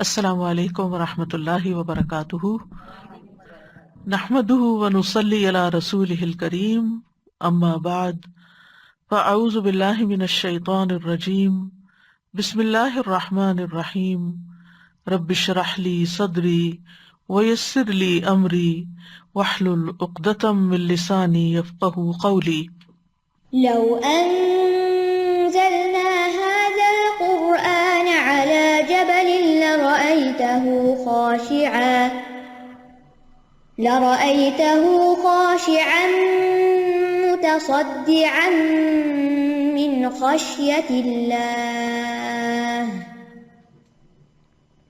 السلام علیکم ورحمۃ اللہ وبرکاتہ، نحمدہ ونصلی علی رسولہ الکریم، اما بعد فاعوذ باللہ من الشیطان الرجیم، بسم اللہ الرحمن الرحیم، رب اشرح لی صدری ویسر لی امری واحلل عقدۃ من لسانی یفقہوا قولی۔ لو أنزلنا هذا القرآن على جبل لرأيته خاشعا متصدعا من خشية الله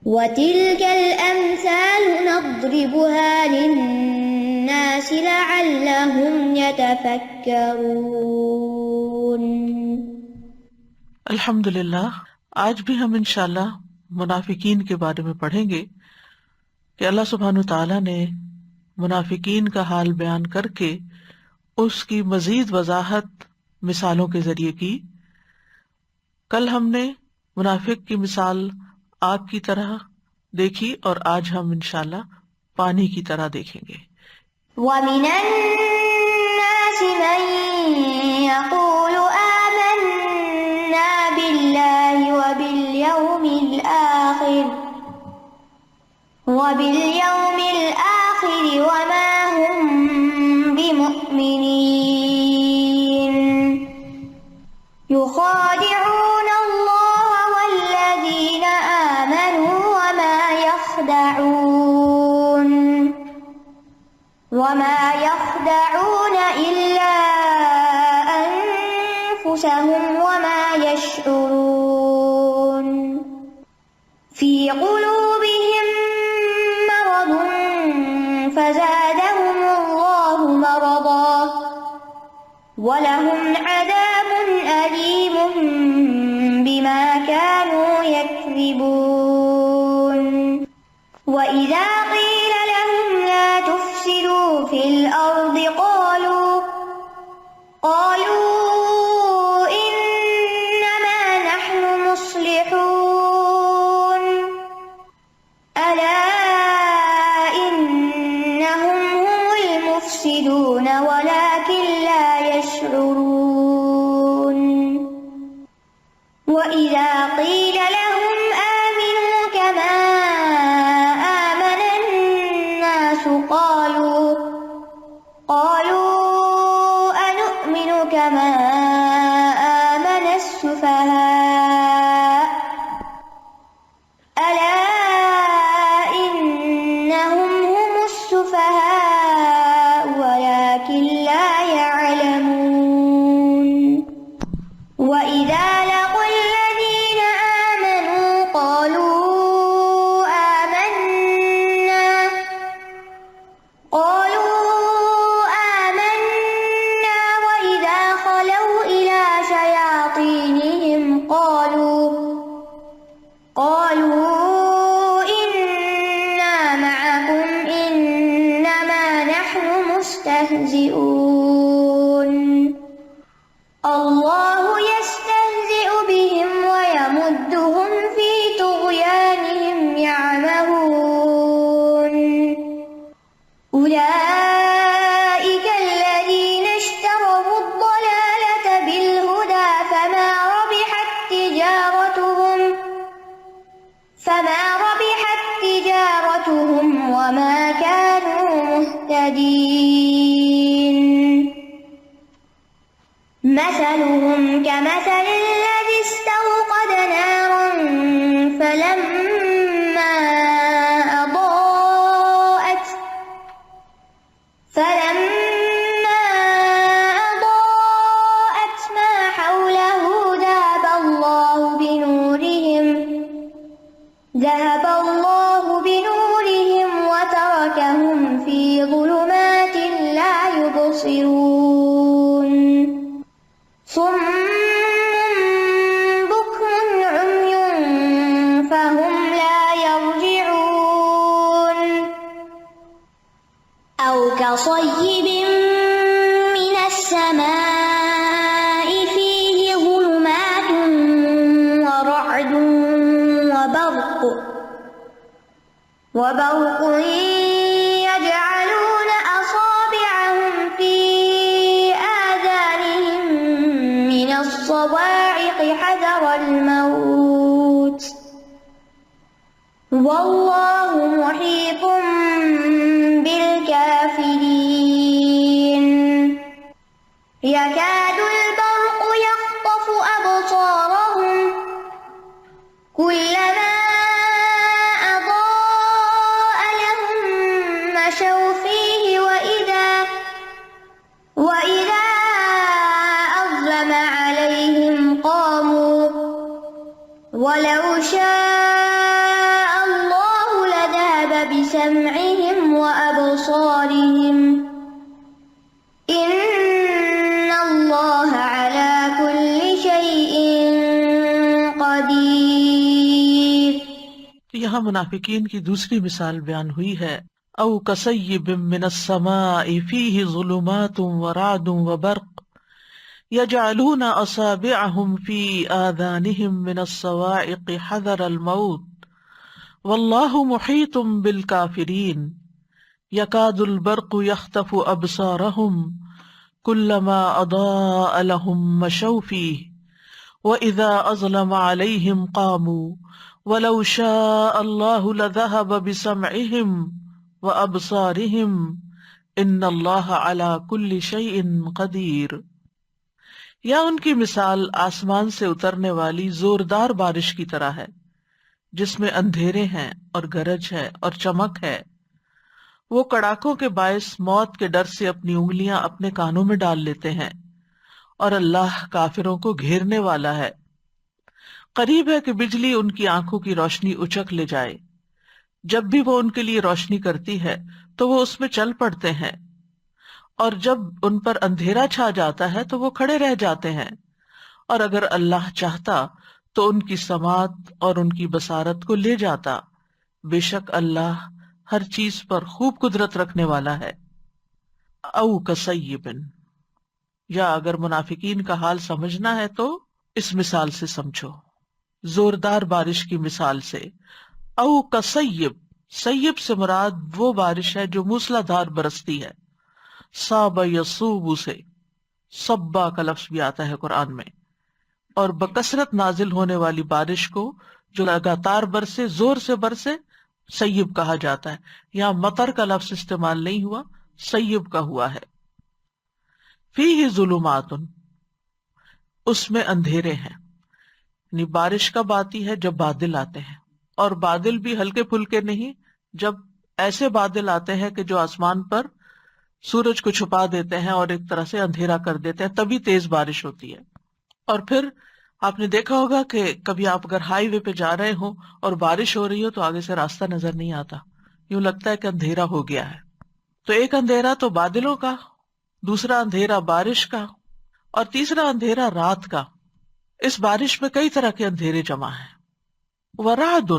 وتلك الأمثال نضربها للناس لعلهم يتفكرون۔ الحمدللہ، آج بھی ہم انشاءاللہ منافقین کے بارے میں پڑھیں گے کہ اللہ سبحانہ تعالیٰ نے منافقین کا حال بیان کر کے اس کی مزید وضاحت مثالوں کے ذریعے کی۔ کل ہم نے منافق کی مثال آگ کی طرح دیکھی اور آج ہم انشاءاللہ پانی کی طرح دیکھیں گے۔ وَمِنَ النَّاسِ مَن يَقُولُ آمَنَّا بِاللَّهِ وَبِالْيَوْمِ الْآخِرِ وَمَا هُم بِمُؤْمِنِينَ يُخَادِعُونَ اللَّهَ وَالَّذِينَ آمَنُوا وَمَا يَخْدَعُونَ إِلَّا أَنفُسَهُمْ وَمَا يَشْعُرُونَ۔ فِي قُلُوبِهِم مَّرَضٌ فَزَادَهُمُ اللَّهُ مَرَضًا وَلَهُمْ عَذَابٌ أَلِيمٌ بِمَا كَانُوا يَكْذِبُونَ۔ وَإِذَا قِيلَ لَهُمْ لَا تُفْسِدُوا فِي الْأَرْضِ قَالُوا إِنَّمَا نَحْنُ مُصْلِحُونَ أَلَا إِنَّهُمْ هُمُ الْمُفْسِدُونَ وَلَكِنْ لَا يَشْعُرُونَ۔ وَإِذَا قِيلَ لَهُمْ آمِنُوا كَمَا آمَنَ النَّاسُ قَالُوا أَنُؤْمِنُ كَمَا آمَنَ السُّفَهَاءُ أَلَا إِنَّهُمْ هُمُ السُّفَهَاءُ وَلَكِنْ لَا يَعْلَمُونَ۔ وَإِذَا لَقُوا الَّذِينَ آمَنُوا قَالُوا آمَنَّا وَإِذَا خَلَوْا إِلَى شَيَاطِينِهِمْ قَالُوا إِنَّا مَعَكُمْ إِنَّمَا نَحْنُ مُسْتَهْزِئُونَ۔ اللَّهُ يَسْتَهْزِئُ بِهِمْ وَيَمُدُّهُمْ فِي طُغْيَانِهِمْ يَعْمَهُونَ۔ أُولَئِكَ الَّذِينَ اشْتَرَوُا الضَّلَالَةَ بِالْهُدَى فَمَا رَبِحَتْ تِجَارَتُهُمْ وَمَا كَانُوا مُهْتَدِينَ۔ مَثَلُهُمْ كَمَثَلِ الَّذِي اسْتَوْقَدَ نَارًا فَلَمَّا أَضَاءَتْ مَا حَوْلَهُ ذَهَبَ اللَّهُ بِنُورِهِمْ وَتَرَكَهُمْ فِي ظُلُمَاتٍ لَّا يُبْصِرُونَ۔ صُمٌّ بُكْمٌ عُمْيٌ فَهُمْ لَا يَرْجِعُونَ۔ أَوْ كَصَيِّبٍ مِّنَ السَّمَاءِ فِيهِ ظُلُمَاتٌ وَرَعْدٌ وَبَرْقٌ وبرق يجعلون أصابعهم في آذانهم من الصواعق حذر الموت والله محيط بالكافرين يكاد البرق يخطف أبصارهم كلما أضاء لهم مشوا فيه وإذا أظلم عليهم قاموا ولو شاء الله لذهب بسمعهم وأبصارهم إن الله على كل شيء قدير. یہاں منافقین کی دوسری مثال بیان ہوئی ہے. او کصیب من السماء فیہ ظلمات ورعد وبرق یجعلون اصابعهم فی آذانهم من الصواعق حذر الموت واللہ محیط بالکافرین یکاد البرق یخطف ابصارهم کلما اضاء لهم مشوا فیہ وإذا أظلم عليهم قاموا ولو شاء الله لذهب بسمعهم وأبصارهم إن الله على كل شيء قدير. یا ان کی مثال آسمان سے اترنے والی زوردار بارش کی طرح ہے جس میں اندھیرے ہیں اور گرج ہے اور چمک ہے. وہ کڑاکوں کے باعث موت کے ڈر سے اپنی انگلیاں اپنے کانوں میں ڈال لیتے ہیں اور اللہ کافروں کو گھیرنے والا ہے. قریب ہے کہ بجلی ان کی آنکھوں کی روشنی اچک لے جائے. جب بھی وہ ان کے لیے روشنی کرتی ہے تو وہ اس میں چل پڑتے ہیں اور جب ان پر اندھیرا چھا جاتا ہے تو وہ کھڑے رہ جاتے ہیں. اور اگر اللہ چاہتا تو ان کی سماعت اور ان کی بصارت کو لے جاتا. بے شک اللہ ہر چیز پر خوب قدرت رکھنے والا ہے. او کصیب، یا اگر منافقین کا حال سمجھنا ہے تو اس مثال سے سمجھو، زوردار بارش کی مثال سے. او کصیب، سیب سے مراد وہ بارش ہے جو موسلا دھار برستی ہے. صاب یصوب سے صبا کا لفظ بھی آتا ہے قرآن میں، اور بکثرت نازل ہونے والی بارش کو جو لگاتار برسے، زور سے برسے، سیب کہا جاتا ہے. یہاں مطر کا لفظ استعمال نہیں ہوا، سیب کا ہوا ہے. فیہ ظلمات، اس میں اندھیرے ہیں. یعنی بارش کب آتی ہے؟ جب بادل آتے ہیں، اور بادل بھی ہلکے پھلکے نہیں، جب ایسے بادل آتے ہیں کہ جو آسمان پر سورج کو چھپا دیتے ہیں اور ایک طرح سے اندھیرا کر دیتے ہیں، تبھی تیز بارش ہوتی ہے. اور پھر آپ نے دیکھا ہوگا کہ کبھی آپ اگر ہائی وے پہ جا رہے ہوں اور بارش ہو رہی ہو تو آگے سے راستہ نظر نہیں آتا، یوں لگتا ہے کہ اندھیرا ہو گیا ہے. تو ایک اندھیرا تو بادلوں کا، دوسرا اندھیرا بارش کا، اور تیسرا اندھیرا رات کا. اس بارش میں کئی طرح کے اندھیرے جمع ہیں. ورعد،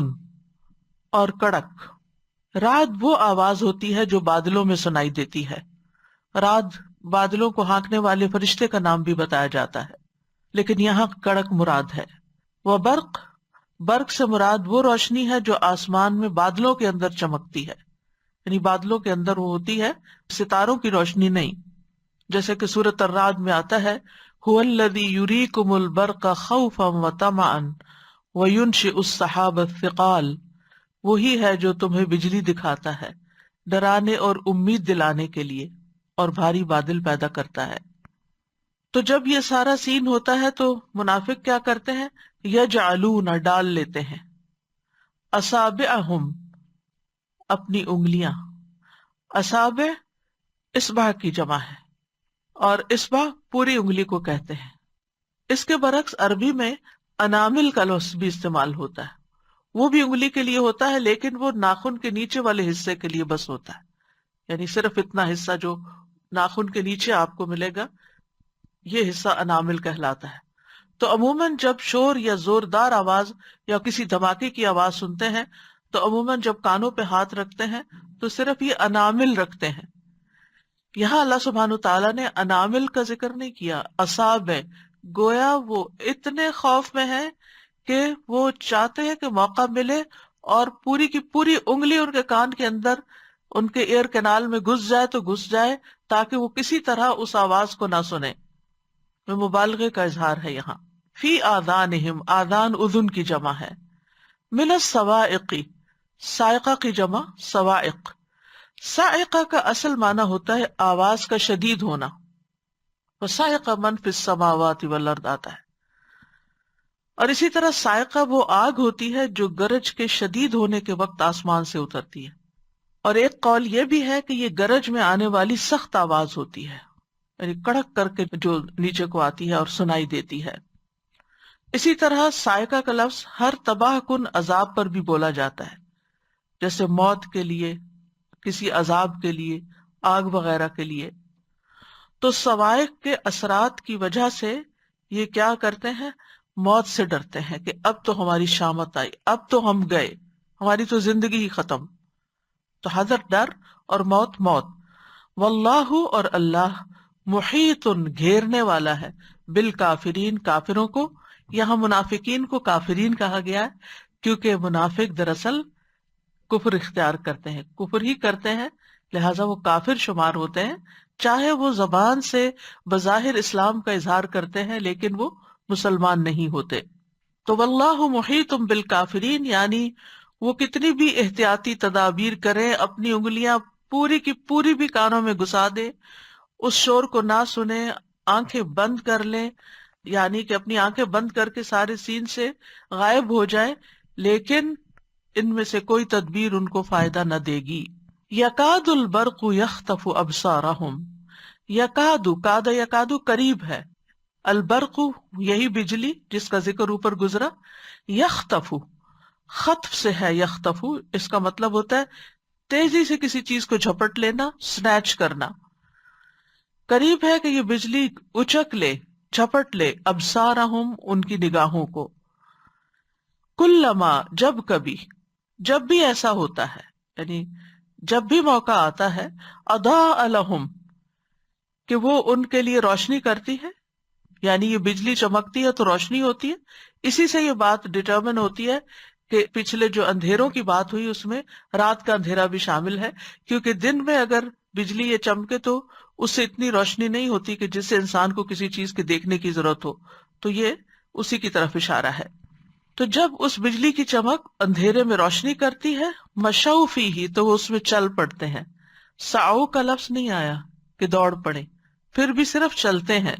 اور کڑک. رعد وہ آواز ہوتی ہے جو بادلوں میں سنائی دیتی ہے. رعد بادلوں کو ہانکنے والے فرشتے کا نام بھی بتایا جاتا ہے، لیکن یہاں کڑک مراد ہے. وبرق، برق سے مراد وہ روشنی ہے جو آسمان میں بادلوں کے اندر چمکتی ہے. یعنی بادلوں کے اندر وہ ہوتی ہے، ستاروں کی روشنی نہیں. جیسے کہ سورۃ الرعد میں آتا ہے هو الذی یریکم البرق خوفا وطمعا وینشئ السحاب الثقال، وہی ہے جو تمہیں بجلی دکھاتا ہے ڈرانے اور امید دلانے کے لیے، اور بھاری بادل پیدا کرتا ہے. تو جب یہ سارا سین ہوتا ہے تو منافق کیا کرتے ہیں؟ یجعلون، ڈال لیتے ہیں، اصابعہم، اپنی انگلیاں. اصابع اصبع کی جمع ہے، اور اصبع پوری انگلی کو کہتے ہیں. اس کے برعکس عربی میں انامل کا لفظ بھی استعمال ہوتا ہے. وہ بھی انگلی کے لیے ہوتا ہے، لیکن وہ ناخن کے نیچے والے حصے کے لیے بس ہوتا ہے. یعنی صرف اتنا حصہ جو ناخن کے نیچے آپ کو ملے گا، یہ حصہ انامل کہلاتا ہے. تو عموماً جب شور یا زوردار آواز یا کسی دھماکے کی آواز سنتے ہیں تو عموماً جب کانوں پہ ہاتھ رکھتے ہیں تو صرف یہ انامل رکھتے ہیں. یہاں اللہ سبحانہ تعالیٰ نے انامل کا ذکر نہیں کیا، اصابع. گویا وہ اتنے خوف میں ہے کہ وہ چاہتے ہیں کہ موقع ملے اور پوری کی پوری انگلی ان کے کان کے اندر ان کے ایئر کینال میں گھس جائے تو گھس جائے، تاکہ وہ کسی طرح اس آواز کو نہ سنے. میں مبالغے کا اظہار ہے یہاں. فی آذانہم، آذان اذن کی جمع ہے. من الصواعق، صاعقہ کی جمع صواعق. صاعقہ کا اصل معنی ہوتا ہے آواز کا شدید ہونا. وصاعق من فی السماوات والارض آتا ہے. اور اسی طرح صاعقہ وہ آگ ہوتی ہے جو گرج کے شدید ہونے کے وقت آسمان سے اترتی ہے. اور ایک قول یہ بھی ہے کہ یہ گرج میں آنے والی سخت آواز ہوتی ہے، یعنی کڑک کر کے جو نیچے کو آتی ہے اور سنائی دیتی ہے. اسی طرح صاعقہ کا لفظ ہر تباہ کن عذاب پر بھی بولا جاتا ہے، جیسے موت کے لیے، کسی عذاب کے لیے، آگ وغیرہ کے لیے. تو صواعق کے اثرات کی وجہ سے یہ کیا کرتے ہیں، موت سے ڈرتے ہیں کہ اب تو ہماری شامت آئی، اب تو ہم گئے، ہماری تو زندگی ہی ختم. تو حذر ڈر اور موت موت. واللہ اور اللہ محیط گھیرنے والا ہے بالکافرین کافروں کو. یہاں منافقین کو کافرین کہا گیا ہے کیونکہ منافق دراصل کفر اختیار کرتے ہیں، کفر ہی کرتے ہیں، لہٰذا وہ کافر شمار ہوتے ہیں، چاہے وہ زبان سے بظاہر اسلام کا اظہار کرتے ہیں لیکن وہ مسلمان نہیں ہوتے. تو واللہ محیط بالکافرین یعنی وہ کتنی بھی احتیاطی تدابیر کریں، اپنی انگلیاں پوری کی پوری بھی کانوں میں گھسا دیں، اس شور کو نہ سنیں، آنکھیں بند کر لیں، یعنی کہ اپنی آنکھیں بند کر کے سارے سین سے غائب ہو جائیں، لیکن ان میں سے کوئی تدبیر ان کو فائدہ نہ دے گی. یکاد البرق یخطف ابصارہم. یکاد، کاد یکاد قریب ہے، البرق یہی بجلی جس کا ذکر اوپر گزرا، یخطف خطف سے ہے، یخطف اس کا مطلب ہوتا ہے تیزی سے کسی چیز کو جھپٹ لینا، سنیچ کرنا. قریب ہے کہ یہ بجلی اچک لے، جھپٹ لے، ابصارہم ان کی نگاہوں کو. کلما جب کبھی، جب بھی ایسا ہوتا ہے یعنی جب بھی موقع آتا ہے، اضاء لہم کہ وہ ان کے لیے روشنی کرتی ہے، یعنی یہ بجلی چمکتی ہے تو روشنی ہوتی ہے. اسی سے یہ بات ڈٹرمن ہوتی ہے کہ پچھلے جو اندھیروں کی بات ہوئی اس میں رات کا اندھیرا بھی شامل ہے، کیونکہ دن میں اگر بجلی یہ چمکے تو اس سے اتنی روشنی نہیں ہوتی کہ جس سے انسان کو کسی چیز کے دیکھنے کی ضرورت ہو، تو یہ اسی کی طرف اشارہ ہے. تو جب اس بجلی کی چمک اندھیرے میں روشنی کرتی ہے، مشوا فیہ تو وہ اس میں چل پڑتے ہیں. سعو کا لفظ نہیں آیا کہ دوڑ پڑے، پھر بھی صرف چلتے ہیں.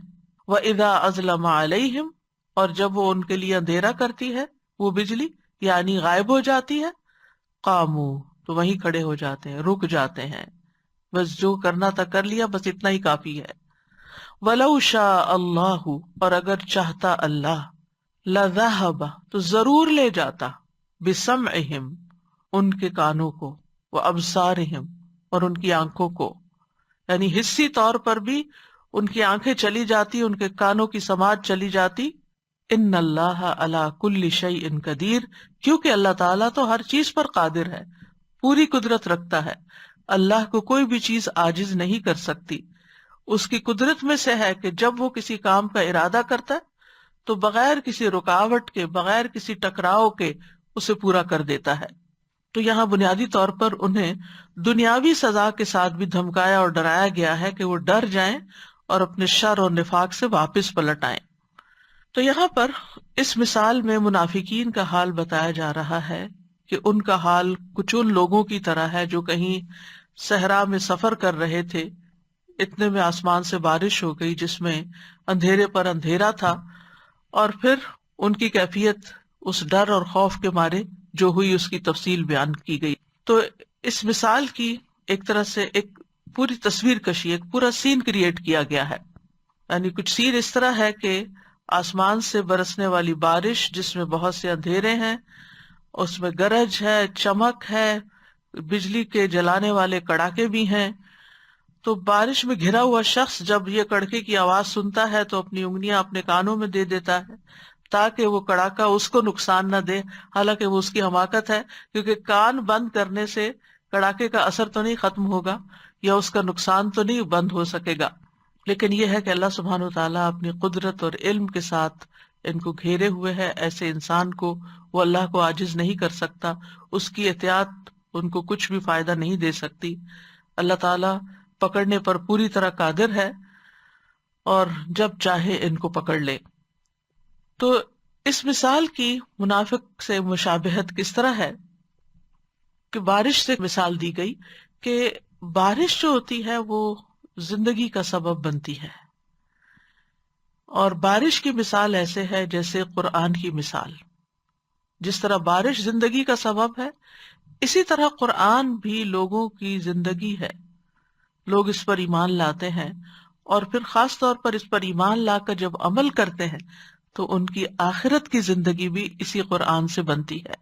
وَإِذَا أَظْلَمَ عَلَيْهِمْ اور جب وہ ان کے لیے اندھیرا کرتی ہے وہ بجلی، یعنی غائب ہو جاتی ہے، قاموا تو وہیں کھڑے ہو جاتے ہیں، رک جاتے ہیں، بس جو کرنا تھا کر لیا، بس اتنا ہی کافی ہے. وَلَوْ شَاءَ اللَّهُ اور اگر چاہتا اللہ، لَذَهَبَ تو ضرور لے جاتا، بِسَمْعِهِمْ ان کے کانوں کو، وَأَبْصَارِهِمْ اور ان کی آنکھوں کو، یعنی حصی طور پر بھی ان کی آنکھیں چلی جاتی، ان کے کانوں کی سماعت چلی جاتی. ان اللہ علی کل شیء قدیر کیونکہ اللہ تعالیٰ تو ہر چیز پر قادر ہے، پوری قدرت رکھتا ہے. اللہ کو کوئی بھی چیز عاجز نہیں کر سکتی. اس کی قدرت میں سے ہے کہ جب وہ کسی کام کا ارادہ کرتا ہے تو بغیر کسی رکاوٹ کے، بغیر کسی ٹکراؤ کے اسے پورا کر دیتا ہے. تو یہاں بنیادی طور پر انہیں دنیاوی سزا کے ساتھ بھی دھمکایا اور ڈرایا گیا ہے کہ وہ ڈر جائیں اور اپنے شر اور نفاق سے واپس پلٹ آئیں. تو یہاں پر اس مثال میں منافقین کا حال بتایا جا رہا ہے کہ ان کا حال کچھ ان لوگوں کی طرح ہے جو کہیں صحرا میں سفر کر رہے تھے، اتنے میں آسمان سے بارش ہو گئی جس میں اندھیرے پر اندھیرا تھا، اور پھر ان کی کیفیت اس ڈر اور خوف کے مارے جو ہوئی اس کی تفصیل بیان کی گئی. تو اس مثال کی ایک طرح سے ایک پوری تصویر کشی، ایک پورا سین کریٹ کیا گیا ہے. یعنی کچھ سین اس طرح ہے کہ آسمان سے برسنے والی بارش جس میں بہت سے اندھیرے ہیں، اس میں گرج ہے، چمک ہے، بجلی کے جلانے والے کڑاکے بھی ہیں. تو بارش میں گھرا ہوا شخص جب یہ کڑکے کی آواز سنتا ہے تو اپنی انگلیاں اپنے کانوں میں دے دیتا ہے تاکہ وہ کڑاکا اس کو نقصان نہ دے، حالانکہ وہ اس کی حماقت ہے، کیونکہ کان بند کرنے سے کڑاکے کا اثر تو نہیں ختم ہوگا یا اس کا نقصان تو نہیں بند ہو سکے گا. لیکن یہ ہے کہ اللہ سبحانہ و تعالیٰ اپنی قدرت اور علم کے ساتھ ان کو گھیرے ہوئے ہے، ایسے انسان کو وہ اللہ کو عاجز نہیں کر سکتا، اس کی احتیاط ان کو کچھ بھی فائدہ نہیں دے سکتی۔ اللہ تعالیٰ پکڑنے پر پوری طرح قادر ہے اور جب چاہے ان کو پکڑ لے۔ تو اس مثال کی منافق سے مشابہت کس طرح ہے کہ بارش سے مثال دی گئی کہ بارش جو ہوتی ہے وہ زندگی کا سبب بنتی ہے، اور بارش کی مثال ایسے ہے جیسے قرآن کی مثال۔ جس طرح بارش زندگی کا سبب ہے، اسی طرح قرآن بھی لوگوں کی زندگی ہے۔ لوگ اس پر ایمان لاتے ہیں اور پھر خاص طور پر اس پر ایمان لا کر جب عمل کرتے ہیں تو ان کی آخرت کی زندگی بھی اسی قرآن سے بنتی ہے۔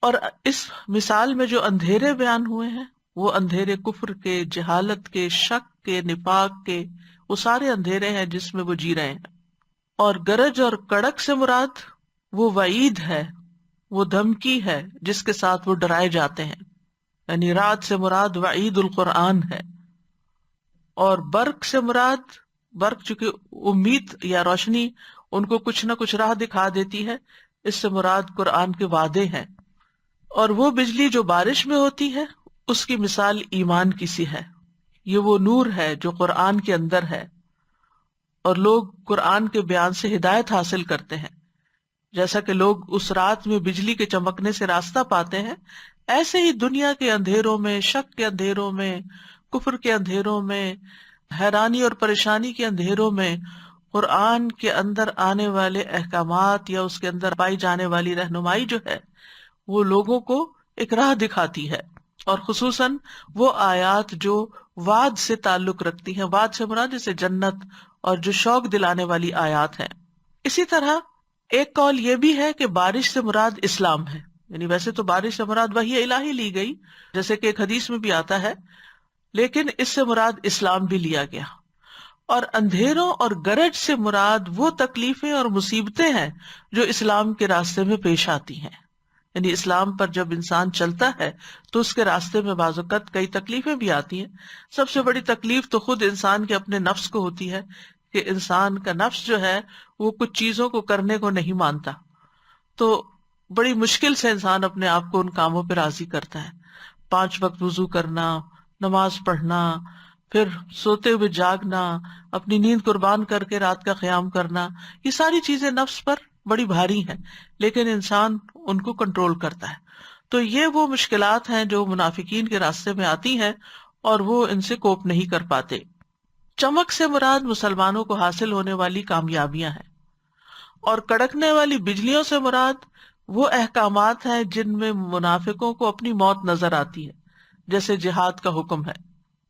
اور اس مثال میں جو اندھیرے بیان ہوئے ہیں وہ اندھیرے کفر کے، جہالت کے، شک کے، نفاق کے، وہ سارے اندھیرے ہیں جس میں وہ جی رہے ہیں۔ اور گرج اور کڑک سے مراد وہ وعید ہے، وہ دھمکی ہے جس کے ساتھ وہ ڈرائے جاتے ہیں، یعنی رات سے مراد وعید القرآن ہے۔ اور برق سے مراد، برق چونکہ امید یا روشنی ان کو کچھ نہ کچھ راہ دکھا دیتی ہے، اس سے مراد قرآن کے وعدے ہیں۔ اور وہ بجلی جو بارش میں ہوتی ہے اس کی مثال ایمان کی سی ہے، یہ وہ نور ہے جو قرآن کے اندر ہے، اور لوگ قرآن کے بیان سے ہدایت حاصل کرتے ہیں۔ جیسا کہ لوگ اس رات میں بجلی کے چمکنے سے راستہ پاتے ہیں، ایسے ہی دنیا کے اندھیروں میں، شک کے اندھیروں میں، کفر کے اندھیروں میں، حیرانی اور پریشانی کے اندھیروں میں قرآن کے اندر آنے والے احکامات یا اس کے اندر پائی جانے والی رہنمائی جو ہے وہ لوگوں کو ایک راہ دکھاتی ہے، اور خصوصاً وہ آیات جو وعد سے تعلق رکھتی ہیں۔ وعد سے مراد جیسے جنت اور جو شوق دلانے والی آیات ہیں۔ اسی طرح ایک قول یہ بھی ہے کہ بارش سے مراد اسلام ہے، یعنی ویسے تو بارش سے مراد وحی الہی لی گئی جیسے کہ ایک حدیث میں بھی آتا ہے، لیکن اس سے مراد اسلام بھی لیا گیا۔ اور اندھیروں اور گرج سے مراد وہ تکلیفیں اور مصیبتیں ہیں جو اسلام کے راستے میں پیش آتی ہیں، یعنی اسلام پر جب انسان چلتا ہے تو اس کے راستے میں بعض اوقات کئی تکلیفیں بھی آتی ہیں۔ سب سے بڑی تکلیف تو خود انسان کے اپنے نفس کو ہوتی ہے کہ انسان کا نفس جو ہے وہ کچھ چیزوں کو کرنے کو نہیں مانتا، تو بڑی مشکل سے انسان اپنے آپ کو ان کاموں پہ راضی کرتا ہے۔ 5 وقت وضو کرنا، نماز پڑھنا، پھر سوتے ہوئے جاگنا، اپنی نیند قربان کر کے رات کا قیام کرنا، یہ ساری چیزیں نفس پر بڑی بھاری ہیں، لیکن انسان ان کو کنٹرول کرتا ہے۔ تو یہ وہ مشکلات ہیں جو منافقین کے راستے میں آتی ہیں اور وہ ان سے کوپ نہیں کر پاتے۔ چمک سے مراد مسلمانوں کو حاصل ہونے والی کامیابیاں ہیں، اور کڑکنے والی بجلیوں سے مراد وہ احکامات ہیں جن میں منافقوں کو اپنی موت نظر آتی ہے، جیسے جہاد کا حکم ہے۔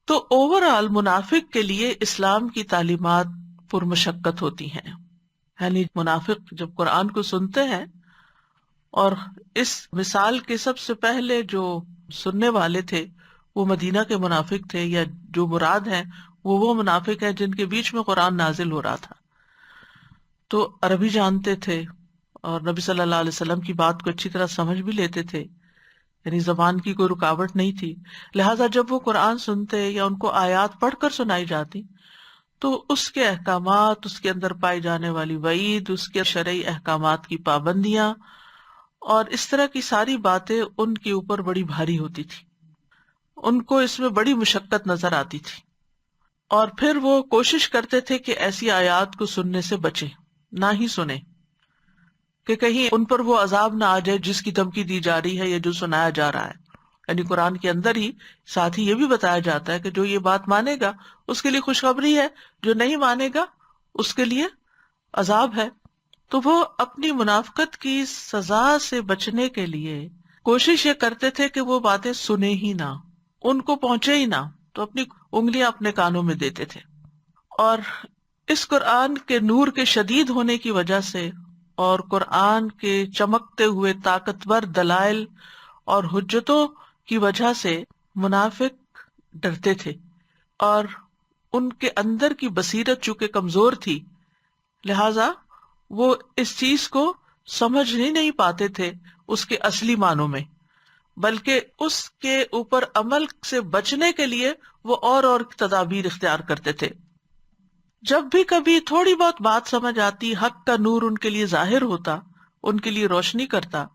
تو اوور آل منافق کے لیے اسلام کی تعلیمات پرمشقت ہوتی ہیں، یعنی منافق جب قرآن کو سنتے ہیں، اور اس مثال کے سب سے پہلے جو سننے والے تھے وہ مدینہ کے منافق تھے، یا جو مراد ہیں وہ منافق ہیں جن کے بیچ میں قرآن نازل ہو رہا تھا، تو عربی جانتے تھے اور نبی صلی اللہ علیہ وسلم کی بات کو اچھی طرح سمجھ بھی لیتے تھے، یعنی زبان کی کوئی رکاوٹ نہیں تھی۔ لہٰذا جب وہ قرآن سنتے یا ان کو آیات پڑھ کر سنائی جاتی تو اس کے احکامات، اس کے اندر پائی جانے والی وعید، اس کے شرعی احکامات کی پابندیاں اور اس طرح کی ساری باتیں ان کے اوپر بڑی بھاری ہوتی تھی، ان کو اس میں بڑی مشقت نظر آتی تھی، اور پھر وہ کوشش کرتے تھے کہ ایسی آیات کو سننے سے بچیں، نہ ہی سنیں، کہ کہیں ان پر وہ عذاب نہ آ جائے جس کی دھمکی دی جا رہی ہے یا جو سنایا جا رہا ہے۔ یعنی قرآن کے اندر ہی ساتھ ہی یہ بھی بتایا جاتا ہے کہ جو یہ بات مانے گا اس کے لیے خوشخبری ہے، جو نہیں مانے گا اس کے لیے عذاب ہے۔ تو وہ اپنی منافقت کی سزا سے بچنے کے لیے کوشش یہ کرتے تھے کہ وہ باتیں سنے ہی نہ، ان کو پہنچے ہی نہ، تو اپنی انگلیاں اپنے کانوں میں دیتے تھے۔ اور اس قرآن کے نور کے شدید ہونے کی وجہ سے اور قرآن کے چمکتے ہوئے طاقتور دلائل اور حجتوں کی وجہ سے منافق ڈرتے تھے، اور ان کے اندر کی بصیرت چونکہ کمزور تھی، لہذا وہ اس چیز کو سمجھ ہی نہیں پاتے تھے اس کے اصلی معنوں میں، بلکہ اس کے اوپر عمل سے بچنے کے لیے وہ اور تدابیر اختیار کرتے تھے۔ جب بھی کبھی تھوڑی بہت بات سمجھ آتی، حق کا نور ان کے لیے ظاہر ہوتا، ان کے لیے روشنی کرتا،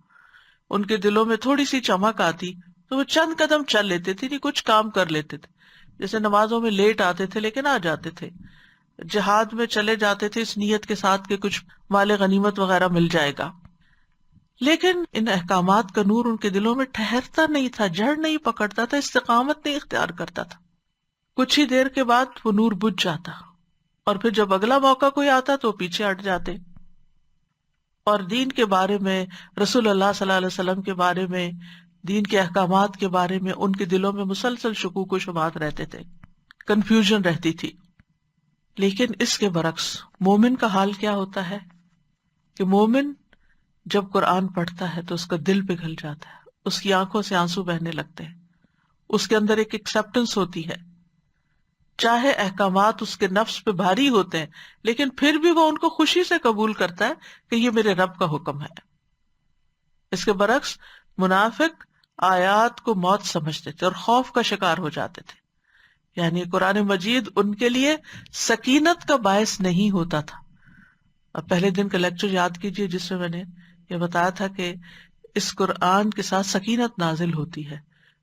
ان کے دلوں میں تھوڑی سی چمک آتی، تو وہ چند قدم چل لیتے تھے، نہیں کچھ کام کر لیتے تھے. جیسے نمازوں میں لیٹ آتے تھے لیکن آ جاتے تھے، جہاد میں چلے جاتے تھے اس نیت کے ساتھ کہ کچھ مال غنیمت وغیرہ مل جائے گا. لیکن ان احکامات کا نور ان کے دلوں میں ٹھہرتا نہیں تھا، جڑ نہیں پکڑتا تھا، استقامت نہیں اختیار کرتا تھا. کچھ ہی دیر کے بعد وہ نور بجھ جاتا، اور پھر جب اگلا موقع کوئی آتا تو پیچھے ہٹ جاتے. اور دین کے بارے میں، رسول اللہ صلی اللہ علیہ وسلم کے بارے میں، دین کے احکامات کے بارے میں ان کے دلوں میں مسلسل شکوک و شبہات رہتے تھے، کنفیوژن رہتی تھی. لیکن اس کے برعکس مومن کا حال کیا ہوتا ہے کہ مومن جب قرآن پڑھتا ہے تو اس کا دل پگھل جاتا ہے، اس کی آنکھوں سے آنسو بہنے لگتے ہیں، اس کے اندر ایک ایکسپٹنس ہوتی ہے. چاہے احکامات اس کے نفس پہ بھاری ہوتے ہیں لیکن پھر بھی وہ ان کو خوشی سے قبول کرتا ہے کہ یہ میرے رب کا حکم ہے. اس کے برعکس منافق آیات کو موت سمجھتے تھے اور خوف کا شکار ہو جاتے تھے. یعنی قرآن مجید ان کے لیے سکینت کا باعث نہیں ہوتا تھا. اب پہلے دن کا لیکچر یاد کیجئے جس میں نے یہ بتایا تھا کہ اس قرآن کے ساتھ سکینت نازل ہوتی ہے،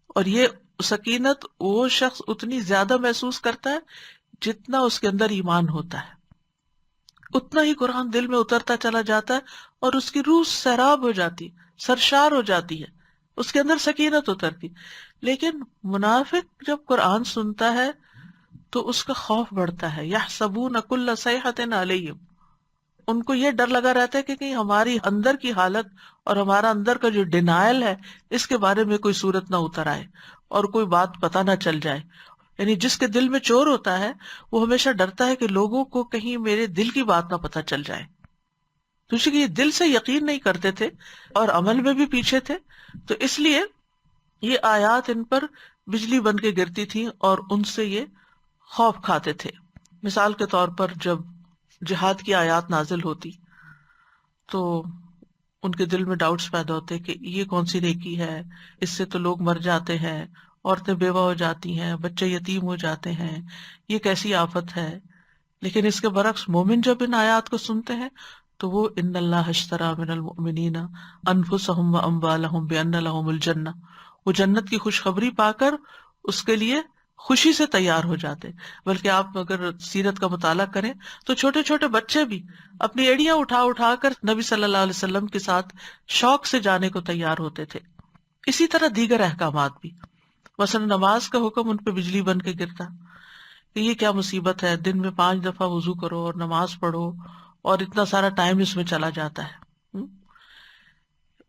اور یہ سکینت وہ شخص اتنی زیادہ محسوس کرتا ہے جتنا اس کے اندر ایمان ہوتا ہے، اتنا ہی قرآن دل میں اترتا چلا جاتا ہے اور اس کی روح سیراب ہو جاتی، سرشار ہو جاتی ہے، اس کے اندر سکینت اترتی. لیکن منافق جب قرآن سنتا ہے تو اس کا خوف بڑھتا ہے. یحسبون کل صیحۃ علیہم، ان کو یہ ڈر لگا رہتا ہے کہ کہیں ہماری اندر کی حالت اور ہمارا اندر کا جو ڈینائل ہے اس کے بارے میں کوئی صورت نہ اتر آئے اور کوئی بات پتہ نہ چل جائے. یعنی جس کے دل میں چور ہوتا ہے وہ ہمیشہ ڈرتا ہے کہ لوگوں کو کہیں میرے دل کی بات نہ پتہ چل جائے. تو کہ یہ دل سے یقین نہیں کرتے تھے اور عمل میں بھی پیچھے تھے، تو اس لیے یہ آیات ان پر بجلی بن کے گرتی تھی اور ان سے یہ خوف کھاتے تھے. مثال کے طور پر جب جہاد کی آیات نازل ہوتی تو ان کے دل میں ڈاؤٹس پیدا ہوتے کہ یہ کون سی نیکی ہے، اس سے تو لوگ مر جاتے ہیں، عورتیں بیوہ ہو جاتی ہیں، بچے یتیم ہو جاتے ہیں، یہ کیسی آفت ہے. لیکن اس کے برعکس مومن جب ان آیات کو سنتے ہیں تو وہ ان اللہ اشتری من المؤمنین انفسهم واموالهم بان لهم الجنہ، وہ جنت کی خوشخبری پا کر اس کے لیے خوشی سے تیار ہو جاتے. بلکہ آپ اگر سیرت کا مطالعہ کریں تو چھوٹے چھوٹے بچے بھی اپنی ایڑیاں اٹھا اٹھا کر نبی صلی اللہ علیہ وسلم کے ساتھ شوق سے جانے کو تیار ہوتے تھے. اسی طرح دیگر احکامات بھی، مثلا نماز کا حکم ان پہ بجلی بن کے گرتا کہ یہ کیا مصیبت ہے، دن میں 5 دفعہ وضو کرو اور نماز پڑھو اور اتنا سارا ٹائم اس میں چلا جاتا ہے.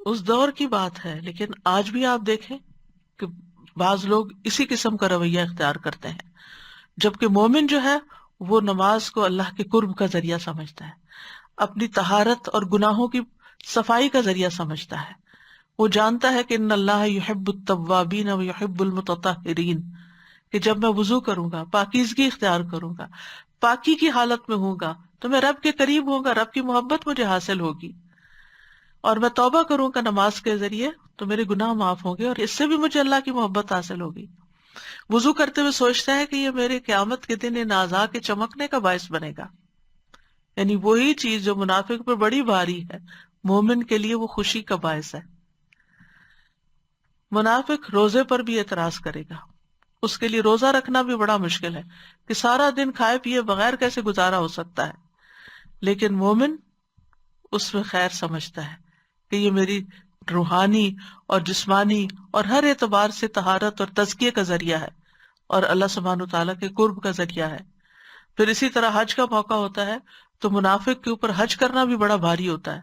اس دور کی بات ہے، لیکن آج بھی آپ دیکھیں کہ بعض لوگ اسی قسم کا رویہ اختیار کرتے ہیں، جبکہ مومن جو ہے وہ نماز کو اللہ کے قرب کا ذریعہ سمجھتا ہے، اپنی طہارت اور گناہوں کی صفائی کا ذریعہ سمجھتا ہے. وہ جانتا ہے کہ ان اللہ یحب التوابین و یحب المتطہرین، کہ جب میں وضو کروں گا، پاکیزگی اختیار کروں گا، پاکی کی حالت میں ہوں گا تو میں رب کے قریب ہوں گا، رب کی محبت مجھے حاصل ہوگی، اور میں توبہ کروں گا نماز کے ذریعے تو میرے گناہ معاف ہوں گے اور اس سے بھی مجھے اللہ کی محبت حاصل ہوگی. وضو کرتے ہوئے سوچتا ہے کہ یہ میرے قیامت کے دن ان اعضاء کے چمکنے کا باعث بنے گا. یعنی وہی چیز جو منافق پہ بڑی بھاری ہے مومن کے لیے وہ خوشی کا باعث ہے. منافق روزے پر بھی اعتراض کرے گا، اس کے لیے روزہ رکھنا بھی بڑا مشکل ہے کہ سارا دن کھائے پیے بغیر کیسے گزارا ہو سکتا ہے. لیکن مومن اس میں خیر سمجھتا ہے کہ یہ میری روحانی اور جسمانی اور ہر اعتبار سے طہارت اور تزکیے کا ذریعہ ہے اور اللہ سبحانہ وتعالیٰ کے قرب کا ذریعہ ہے. پھر اسی طرح حج کا موقع ہوتا ہے تو منافق کے اوپر حج کرنا بھی بڑا بھاری ہوتا ہے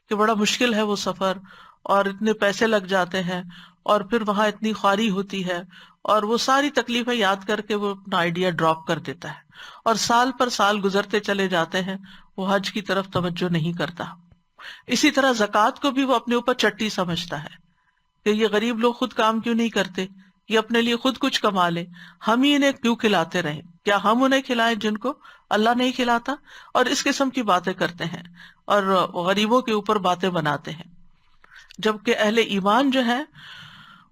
کہ بڑا مشکل ہے وہ سفر، اور اتنے پیسے لگ جاتے ہیں اور پھر وہاں اتنی خواری ہوتی ہے، اور وہ ساری تکلیفیں یاد کر کے وہ اپنا آئیڈیا ڈراپ کر دیتا ہے اور سال پر سال گزرتے چلے جاتے ہیں، وہ حج کی طرف توجہ نہیں کرتا. اسی طرح زکوٰۃ کو بھی وہ اپنے اوپر چٹی سمجھتا ہے کہ یہ غریب لوگ خود کام کیوں نہیں کرتے، یہ اپنے لیے خود کچھ کما لے، ہم ہی انہیں کیوں کھلاتے رہیں، کیا ہم انہیں کھلائیں جن کو اللہ نہیں کھلاتا. اور اس قسم کی باتیں کرتے ہیں اور غریبوں کے اوپر باتیں بناتے ہیں. جبکہ اہل ایمان جو ہیں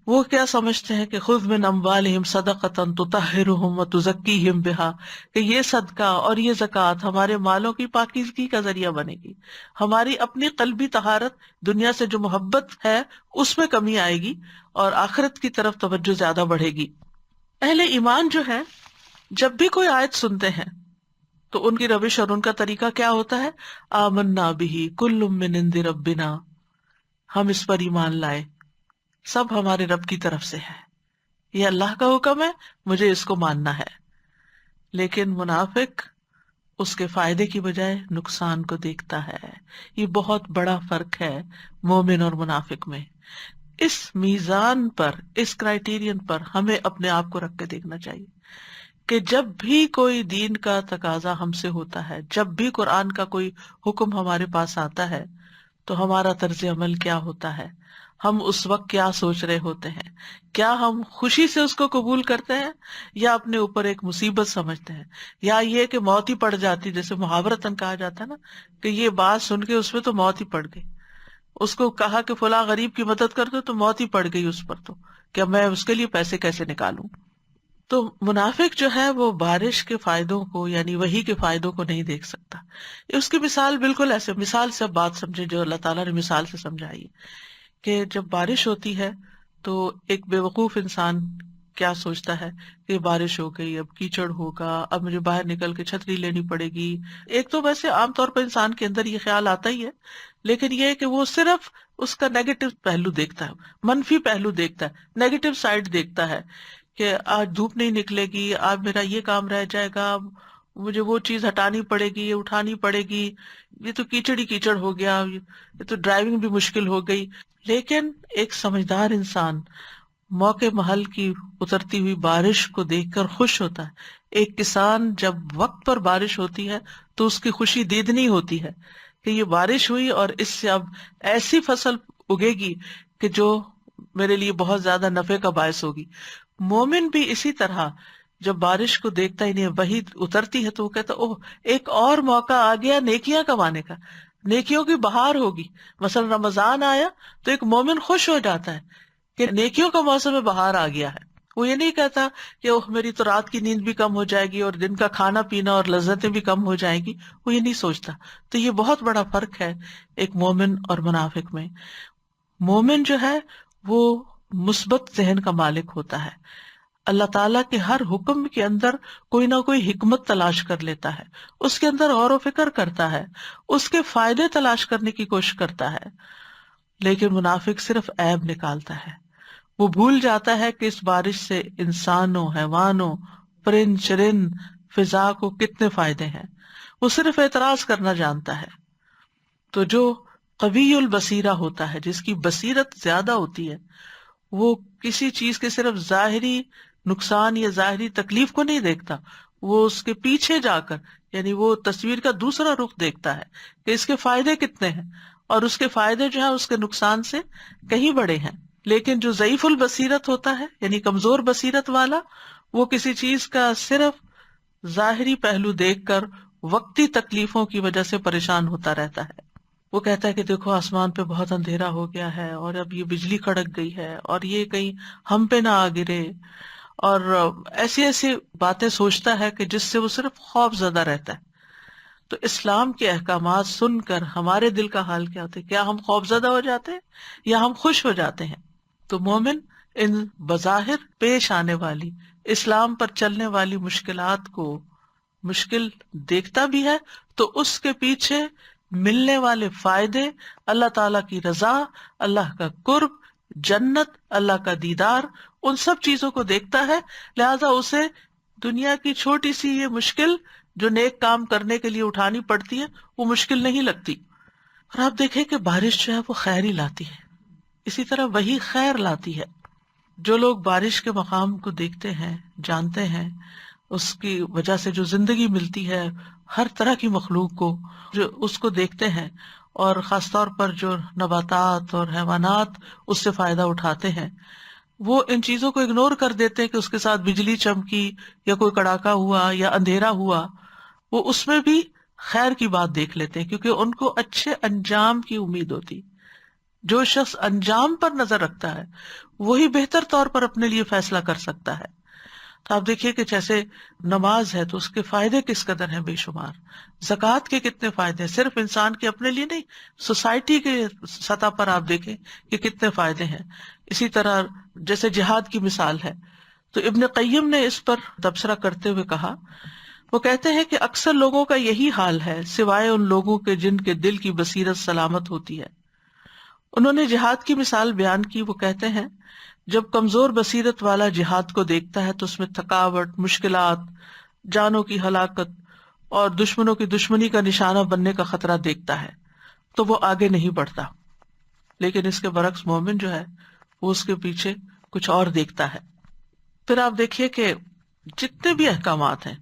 وہ کیا سمجھتے ہیں کہ خذ من اموالہم صدقۃ تطہرہم وتزکیہم بہا، کہ یہ صدقہ اور یہ زکوٰۃ ہمارے مالوں کی پاکیزگی کا ذریعہ بنے گی، ہماری اپنی قلبی طہارت، دنیا سے جو محبت ہے اس میں کمی آئے گی اور آخرت کی طرف توجہ زیادہ بڑھے گی۔ اہل ایمان جو ہے جب بھی کوئی آیت سنتے ہیں تو ان کی روش اور ان کا طریقہ کیا ہوتا ہے؟ آمنا بہ کل من عند ربنا، ہم اس پر ایمان لائے، سب ہمارے رب کی طرف سے ہے، یہ اللہ کا حکم ہے، مجھے اس کو ماننا ہے۔ لیکن منافق اس کے فائدے کی بجائے نقصان کو دیکھتا ہے۔ یہ بہت بڑا فرق ہے مومن اور منافق میں۔ اس میزان پر، اس کرائیٹیرین پر ہمیں اپنے آپ کو رکھ کے دیکھنا چاہیے کہ جب بھی کوئی دین کا تقاضا ہم سے ہوتا ہے، جب بھی قرآن کا کوئی حکم ہمارے پاس آتا ہے، تو ہمارا طرز عمل کیا ہوتا ہے، ہم اس وقت کیا سوچ رہے ہوتے ہیں؟ کیا ہم خوشی سے اس کو قبول کرتے ہیں یا اپنے اوپر ایک مصیبت سمجھتے ہیں، یا یہ کہ موت ہی پڑ جاتی، جیسے محاورتاً کہا جاتا ہے نا کہ یہ بات سن کے اس پہ تو موت ہی پڑ گئی، اس کو کہا کہ فلاں غریب کی مدد کر دو تو موت ہی پڑ گئی اس پر، تو کیا میں اس کے لیے پیسے کیسے نکالوں؟ تو منافق جو ہے وہ بارش کے فائدوں کو، یعنی وحی کے فائدوں کو نہیں دیکھ سکتا۔ اس کی مثال بالکل ایسے، مثال سے بات سمجھے جو اللہ تعالیٰ نے مثال سے سمجھائی کہ جب بارش ہوتی ہے تو ایک بے وقوف انسان کیا سوچتا ہے کہ بارش ہو گئی، اب کیچڑ ہوگا، اب مجھے باہر نکل کے چھتری لینی پڑے گی۔ ایک تو ویسے عام طور پر انسان کے اندر یہ خیال آتا ہی ہے، لیکن یہ ہے کہ وہ صرف اس کا نیگیٹو پہلو دیکھتا ہے، منفی پہلو دیکھتا ہے، نیگیٹو سائڈ دیکھتا ہے کہ آج دھوپ نہیں نکلے گی، آج میرا یہ کام رہ جائے گا، مجھے وہ چیز ہٹانی پڑے گی، یہ اٹھانی پڑے گی، یہ تو کیچڑ ہی کیچڑ ہو گیا، یہ تو ڈرائیونگ بھی مشکل ہو گئی۔ لیکن ایک سمجھدار انسان موقع محل کی اترتی ہوئی بارش کو دیکھ کر خوش ہوتا ہے۔ ایک کسان جب وقت پر بارش ہوتی ہے تو اس کی خوشی دیدنی ہوتی ہے کہ یہ بارش ہوئی اور اس سے اب ایسی فصل اگے گی کہ جو میرے لیے بہت زیادہ نفع کا باعث ہوگی۔ مومن بھی اسی طرح جب بارش کو دیکھتا ہی نہیں، وہی اترتی ہے تو وہ کہتا اوہ ایک اور موقع آ گیا نیکیاں کمانے کا، نیکیوں کی بہار ہوگی۔ مثلا رمضان آیا تو ایک مومن خوش ہو جاتا ہے کہ نیکیوں کا موسم میں بہار آ گیا ہے۔ وہ یہ نہیں کہتا کہ اوہ میری تو رات کی نیند بھی کم ہو جائے گی اور دن کا کھانا پینا اور لذتیں بھی کم ہو جائیں گی، وہ یہ نہیں سوچتا۔ تو یہ بہت بڑا فرق ہے ایک مومن اور منافق میں۔ مومن جو ہے وہ مثبت ذہن کا مالک ہوتا ہے، اللہ تعالیٰ کے ہر حکم کے اندر کوئی نہ کوئی حکمت تلاش کر لیتا ہے، اس کے اندر غور و فکر کرتا ہے، اس کے فائدے تلاش کرنے کی کوشش کرتا ہے۔ لیکن منافق صرف عیب نکالتا ہے، وہ بھول جاتا ہے کہ اس بارش سے انسانوں، حیوانوں، پرند چرند، فضا کو کتنے فائدے ہیں، وہ صرف اعتراض کرنا جانتا ہے۔ تو جو قوی البصیرہ ہوتا ہے، جس کی بصیرت زیادہ ہوتی ہے، وہ کسی چیز کے صرف ظاہری نقصان یا ظاہری تکلیف کو نہیں دیکھتا، وہ اس کے پیچھے جا کر، یعنی وہ تصویر کا دوسرا رخ دیکھتا ہے کہ اس کے فائدے کتنے ہیں، اور اس کے فائدے جو ہیں اس کے نقصان سے کہیں بڑے ہیں۔ لیکن جو ضعیف البصیرت ہوتا ہے، یعنی کمزور بصیرت والا، وہ کسی چیز کا صرف ظاہری پہلو دیکھ کر وقتی تکلیفوں کی وجہ سے پریشان ہوتا رہتا ہے۔ وہ کہتا ہے کہ دیکھو آسمان پہ بہت اندھیرا ہو گیا ہے اور اب یہ بجلی کڑک گئی ہے اور یہ کہیں ہم پہ نہ آ گرے، اور ایسی ایسی باتیں سوچتا ہے کہ جس سے وہ صرف خوف زدہ رہتا ہے۔ تو اسلام کے احکامات سن کر ہمارے دل کا حال کیا ہوتا ہے؟ کیا ہم خوف زدہ ہو جاتے ہیں یا ہم خوش ہو جاتے ہیں؟ تو مومن ان بظاہر پیش آنے والی، اسلام پر چلنے والی مشکلات کو مشکل دیکھتا بھی ہے تو اس کے پیچھے ملنے والے فائدے، اللہ تعالیٰ کی رضا، اللہ کا قرب، جنت، اللہ کا دیدار، ان سب چیزوں کو دیکھتا ہے، لہذا اسے دنیا کی چھوٹی سی یہ مشکل جو نیک کام کرنے کے لیے اٹھانی پڑتی ہے وہ مشکل نہیں لگتی۔ اور آپ دیکھیں کہ بارش جو ہے وہ خیر ہی لاتی ہے، اسی طرح وہی خیر لاتی ہے۔ جو لوگ بارش کے مقام کو دیکھتے ہیں، جانتے ہیں، اس کی وجہ سے جو زندگی ملتی ہے ہر طرح کی مخلوق کو، جو اس کو دیکھتے ہیں، اور خاص طور پر جو نباتات اور حیوانات اس سے فائدہ اٹھاتے ہیں، وہ ان چیزوں کو اگنور کر دیتے ہیں کہ اس کے ساتھ بجلی چمکی یا کوئی کڑاکا ہوا یا اندھیرا ہوا، وہ اس میں بھی خیر کی بات دیکھ لیتے ہیں کیونکہ ان کو اچھے انجام کی امید ہوتی۔ جو شخص انجام پر نظر رکھتا ہے وہی بہتر طور پر اپنے لیے فیصلہ کر سکتا ہے. تو آپ دیکھیے کہ جیسے نماز ہے تو اس کے فائدے کس قدر ہیں بے شمار، زکوٰۃ کے کتنے فائدے ہیں، صرف انسان کے اپنے لیے نہیں، سوسائٹی کے سطح پر آپ دیکھیں کہ کتنے فائدے ہیں. اسی طرح جیسے جہاد کی مثال ہے، تو ابن قیم نے اس پر تبصرہ کرتے ہوئے کہا، وہ کہتے ہیں کہ اکثر لوگوں کا یہی حال ہے سوائے ان لوگوں کے جن کے دل کی بصیرت سلامت ہوتی ہے. انہوں نے جہاد کی مثال بیان کی. وہ کہتے ہیں جب کمزور بصیرت والا جہاد کو دیکھتا ہے تو اس میں تھکاوٹ، مشکلات، جانوں کی ہلاکت اور دشمنوں کی دشمنی کا نشانہ بننے کا خطرہ دیکھتا ہے تو وہ آگے نہیں بڑھتا. لیکن اس کے برعکس مومن جو ہے وہ اس کے پیچھے کچھ اور دیکھتا ہے. پھر آپ دیکھیے کہ جتنے بھی احکامات ہیں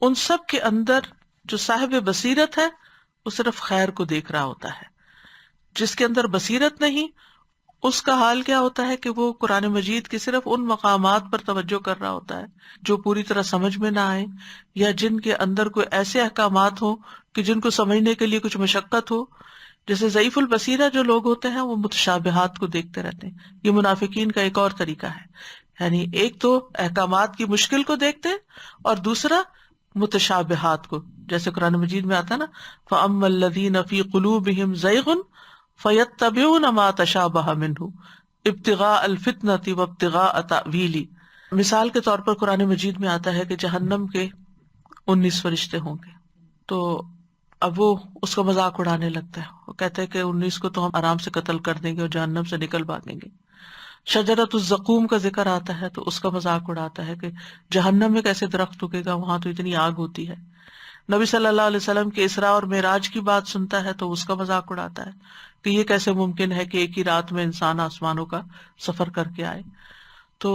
ان سب کے اندر جو صاحب بصیرت ہے وہ صرف خیر کو دیکھ رہا ہوتا ہے. جس کے اندر بصیرت نہیں اس کا حال کیا ہوتا ہے کہ وہ قرآن مجید کے صرف ان مقامات پر توجہ کر رہا ہوتا ہے جو پوری طرح سمجھ میں نہ آئے، یا جن کے اندر کوئی ایسے احکامات ہوں کہ جن کو سمجھنے کے لیے کچھ مشقت ہو. جیسے ضعیف البصیرہ جو لوگ ہوتے ہیں وہ متشابہات کو دیکھتے رہتے ہیں. یہ منافقین کا ایک اور طریقہ ہے، یعنی ایک تو احکامات کی مشکل کو دیکھتے ہیں اور دوسرا متشابہات کو. جیسے قرآن مجید میں آتا ہے نا، فَأَمَّا الَّذِينَ فِي قُلُوبِهِمْ زَيْغٌ فَيَتَّبِعُونَ مَا تَشَابَهَ مِنْهُ ابْتِغَاءَ الْفِتْنَةِ وَابْتِغَاءَ تَأْوِيلِهِ. مثال کے طور پر قرآن مجید میں آتا ہے کہ جہنم کے 19 فرشتے ہوں گے، تو اب وہ اس کا مذاق اڑانے لگتا ہے. وہ کہتے ہیں کہ 19 کو تو ہم آرام سے قتل کر دیں گے اور جہنم سے نکل بھاگیں گے. شجرۃ الزقوم کا ذکر آتا ہے تو اس کا مذاق اڑاتا ہے کہ جہنم میں کیسے درخت اگے گا، وہاں تو اتنی آگ ہوتی ہے. نبی صلی اللہ علیہ وسلم کے اسراء اور معراج کی بات سنتا ہے تو اس کا مذاق اڑاتا ہے کہ یہ کیسے ممکن ہے کہ ایک ہی رات میں انسان آسمانوں کا سفر کر کے آئے. تو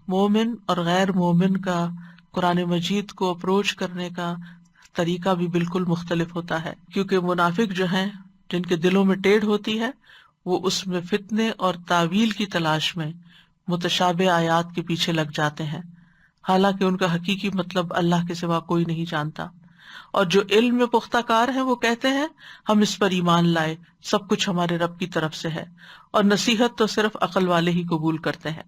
مومن اور غیر مومن کا قرآن مجید کو اپروچ کرنے کا طریقہ بھی بالکل مختلف ہوتا ہے، کیونکہ منافق جو ہیں جن کے دلوں میں ٹیڑھ ہوتی ہے وہ اس میں فتنے اور تعویل کی تلاش میں متشابہ آیات کے پیچھے لگ جاتے ہیں، حالانکہ ان کا حقیقی مطلب اللہ کے سوا کوئی نہیں جانتا. اور جو علم میں پختہ کار ہیں وہ کہتے ہیں ہم اس پر ایمان لائے، سب کچھ ہمارے رب کی طرف سے ہے، اور نصیحت تو صرف عقل والے ہی قبول کرتے ہیں.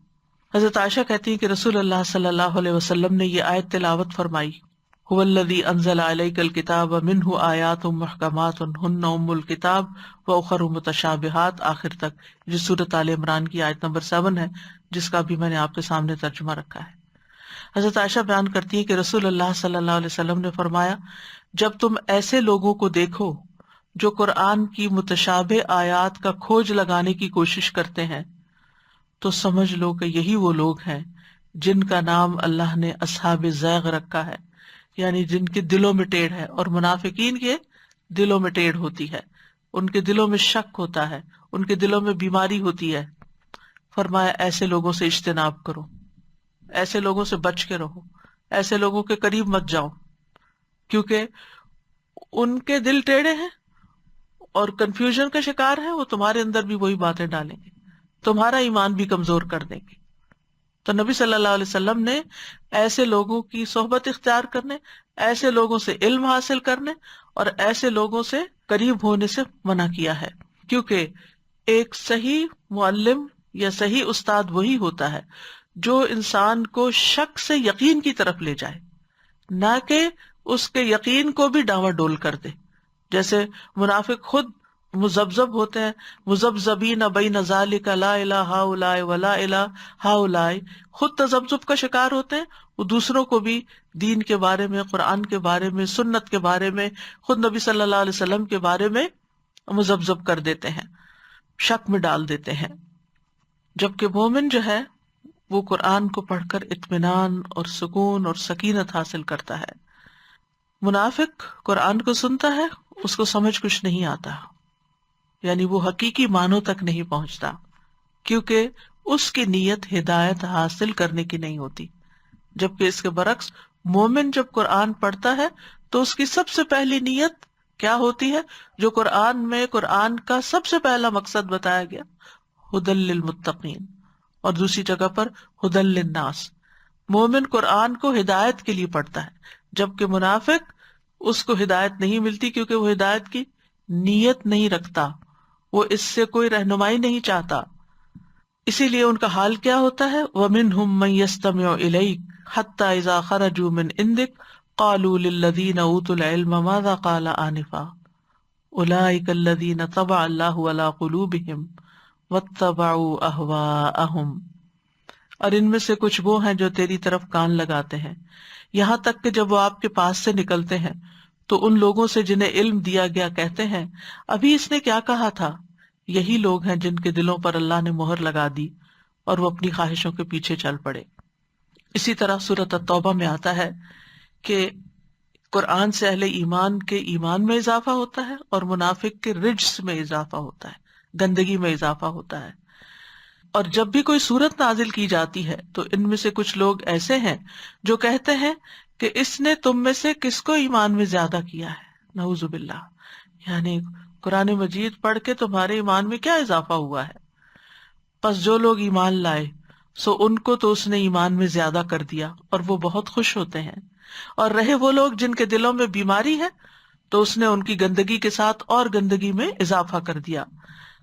حضرت عائشہ کہتی ہیں کہ رسول اللہ صلی اللہ علیہ وسلم نے یہ آیت تلاوت فرمائی، هو الذی انزل علیک الکتاب منہ آیات محکمات ہن ام الکتاب واخر متشابہات، آخر تک، جو سورۃ آل عمران کی آیت نمبر 7 ہے، جس کا بھی میں نے آپ کے سامنے ترجمہ رکھا ہے. حضرت عائشہ بیان کرتی ہے کہ رسول اللہ صلی اللہ علیہ وسلم نے فرمایا، جب تم ایسے لوگوں کو دیکھو جو قرآن کی متشابہ آیات کا کھوج لگانے کی کوشش کرتے ہیں تو سمجھ لو کہ یہی وہ لوگ ہیں جن کا نام اللہ نے اصحاب زیغ رکھا ہے، یعنی جن کے دلوں میں ٹیڑھ ہے. اور منافقین کے دلوں میں ٹیڑھ ہوتی ہے، ان کے دلوں میں شک ہوتا ہے، ان کے دلوں میں بیماری ہوتی ہے. فرمایا ایسے لوگوں سے اجتناب کرو، ایسے لوگوں سے بچ کے رہو، ایسے لوگوں کے قریب مت جاؤ، کیونکہ ان کے دل ٹیڑھے ہیں اور کنفیوژن کا شکار ہے، وہ تمہارے اندر بھی وہی باتیں ڈالیں گے، تمہارا ایمان بھی کمزور کر دیں گے. تو نبی صلی اللہ علیہ وسلم نے ایسے لوگوں کی صحبت اختیار کرنے، ایسے لوگوں سے علم حاصل کرنے اور ایسے لوگوں سے قریب ہونے سے منع کیا ہے، کیونکہ ایک صحیح معلم یا صحیح استاد وہی ہوتا ہے جو انسان کو شک سے یقین کی طرف لے جائے، نہ کہ اس کے یقین کو بھی ڈاواں ڈول کر دے. جیسے منافق خود مذبذب ہوتے ہیں، مذبذبین بین ذالک لا الہ ہؤلاء ولا الہ ہؤلاء، خود تذبذب کا شکار ہوتے ہیں، وہ دوسروں کو بھی دین کے بارے میں، قرآن کے بارے میں، سنت کے بارے میں، خود نبی صلی اللہ علیہ وسلم کے بارے میں مذبذب کر دیتے ہیں، شک میں ڈال دیتے ہیں. جبکہ مومن جو ہے وہ قرآن کو پڑھ کر اطمینان اور سکون اور سکینت حاصل کرتا ہے. منافق قرآن کو سنتا ہے، اس کو سمجھ کچھ نہیں آتا، یعنی وہ حقیقی معنوں تک نہیں پہنچتا، کیونکہ اس کی نیت ہدایت حاصل کرنے کی نہیں ہوتی. جبکہ اس کے برعکس مومن جب قرآن پڑھتا ہے تو اس کی سب سے پہلی نیت کیا ہوتی ہے؟ جو قرآن میں قرآن کا سب سے پہلا مقصد بتایا گیا، ھدی للمتقین، اور دوسری جگہ پر ھدی للناس. مومن قرآن کو ہدایت کے لیے پڑھتا ہے، جبکہ منافق اس کو ہدایت نہیں ملتی کیونکہ وہ ہدایت کی نیت نہیں رکھتا، وہ اس سے کوئی رہنمائی نہیں چاہتا. اسی لیے ان کا حال کیا ہوتا ہے؟ وَمِنْهُمْ مَنْ يَسْتَمِعُ إِلَيْكَ حَتَّى إِذَا خَرَجُوا مِنْ عِنْدِكَ قَالُوا لِلَّذِينَ أُوتُوا الْعِلْمَ مَاذَا قَالَ آنِفًا أُولَئِكَ الَّذِينَ طَبَعَ اللَّهُ عَلَى قُلُوبِهِمْ وَاتَّبَعُوا أَهْوَاءَهُمْ. اور ان میں سے کچھ وہ ہیں جو تیری طرف کان لگاتے ہیں، یہاں تک کہ جب وہ آپ کے پاس سے نکلتے ہیں تو ان لوگوں سے جنہیں علم دیا گیا کہتے ہیں ابھی اس نے کیا کہا تھا. یہی لوگ ہیں جن کے دلوں پر اللہ نے مہر لگا دی اور وہ اپنی خواہشوں کے پیچھے چل پڑے. اسی طرح سورۃ التوبہ میں آتا ہے کہ قرآن سے اہل ایمان کے ایمان میں اضافہ ہوتا ہے اور منافق کے رجس میں اضافہ ہوتا ہے، گندگی میں اضافہ ہوتا ہے. اور جب بھی کوئی سورت نازل کی جاتی ہے تو ان میں سے کچھ لوگ ایسے ہیں جو کہتے ہیں کہ اس نے تم میں سے کس کو ایمان میں زیادہ کیا ہے. نعوذ باللہ، یعنی قرآن مجید پڑھ کے تمہارے ایمان میں کیا اضافہ ہوا ہے؟ پس جو لوگ ایمان لائے سو ان کو تو اس نے ایمان میں زیادہ کر دیا اور وہ بہت خوش ہوتے ہیں، اور رہے وہ لوگ جن کے دلوں میں بیماری ہے تو اس نے ان کی گندگی کے ساتھ اور گندگی میں اضافہ کر دیا